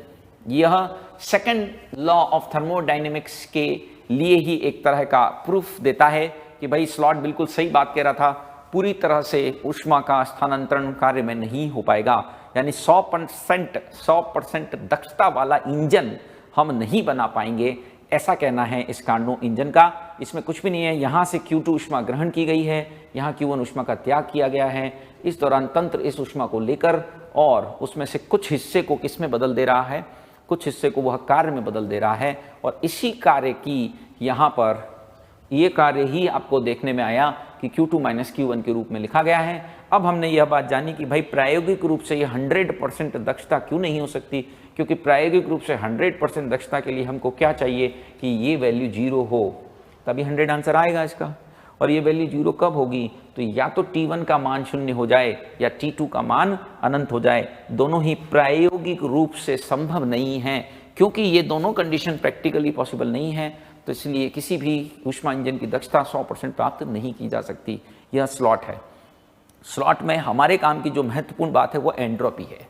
यह सेकंड लॉ ऑफ थर्मोडायनेमिक्स के लिए ही एक तरह का प्रूफ देता है कि भाई स्लॉट बिल्कुल सही बात कह रहा था, पूरी तरह से ऊष्मा का स्थानांतरण कार्य में नहीं हो पाएगा। यानी 100% दक्षता वाला इंजन हम नहीं बना पाएंगे ऐसा कहना है इस कार्नोट इंजन का। इसमें कुछ भी नहीं है, यहाँ से Q2 ऊष्मा ग्रहण की गई है, यहाँ Q1 ऊष्मा का त्याग किया गया है। इस दौरान तंत्र इस ऊष्मा को लेकर और उसमें से कुछ हिस्से को किस में बदल दे रहा है, कुछ हिस्से को वह कार्य में बदल दे रहा है, और इसी कार्य की यहाँ पर ये कार्य ही आपको देखने में आया कि Q2 माइनस Q1 के रूप में लिखा गया है। अब हमने यह बात जानी कि भाई प्रायोगिक रूप से ये 100% दक्षता क्यों नहीं हो सकती, क्योंकि प्रायोगिक रूप से 100% दक्षता के लिए हमको क्या चाहिए कि ये वैल्यू 0 हो, तभी 100 आंसर आएगा इसका। और ये वैल्यू 0 कब होगी, तो या तो T1 का मान 0 हो जाए या T2 का मान अनंत हो जाए। दोनों ही प्रायोगिक रूप से संभव नहीं है, क्योंकि ये दोनों कंडीशन प्रैक्टिकली पॉसिबल नहीं है, तो इसलिए किसी भी ऊष्मा इंजन की दक्षता 100% प्राप्त नहीं की जा सकती। यह स्लॉट है। स्लॉट में हमारे काम की जो महत्वपूर्ण बात है वो एंट्रोपी है,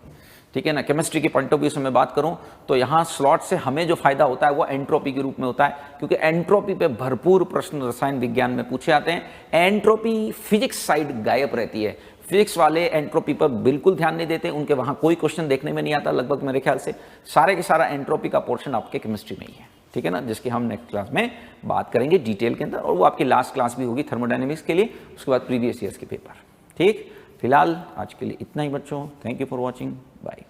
ठीक है ना। केमिस्ट्री के पॉइंट ऑफ व्यू से मैं बात करूं तो यहाँ स्लॉट से हमें जो फायदा होता है वो एंट्रोपी के रूप में होता है, क्योंकि एंट्रोपी पे भरपूर प्रश्न रसायन विज्ञान में पूछे जाते हैं। एंट्रोपी फिजिक्स साइड गायब रहती है, फिजिक्स वाले एंट्रोपी पर बिल्कुल ध्यान नहीं देते, उनके वहाँ कोई क्वेश्चन देखने में नहीं आता लगभग। मेरे ख्याल से सारे के सारा एंट्रोपी का पोर्शन आपके केमिस्ट्री में ही है, ठीक है ना, जिसकी हम नेक्स्ट क्लास में बात करेंगे डिटेल के अंदर, और वो आपकी लास्ट क्लास भी होगी थर्मोडायनेमिक्स के लिए, उसके बाद प्रीवियस ईयर्स के पेपर। ठीक, फिलहाल आज के लिए इतना ही बच्चों। Thank you for watching, bye.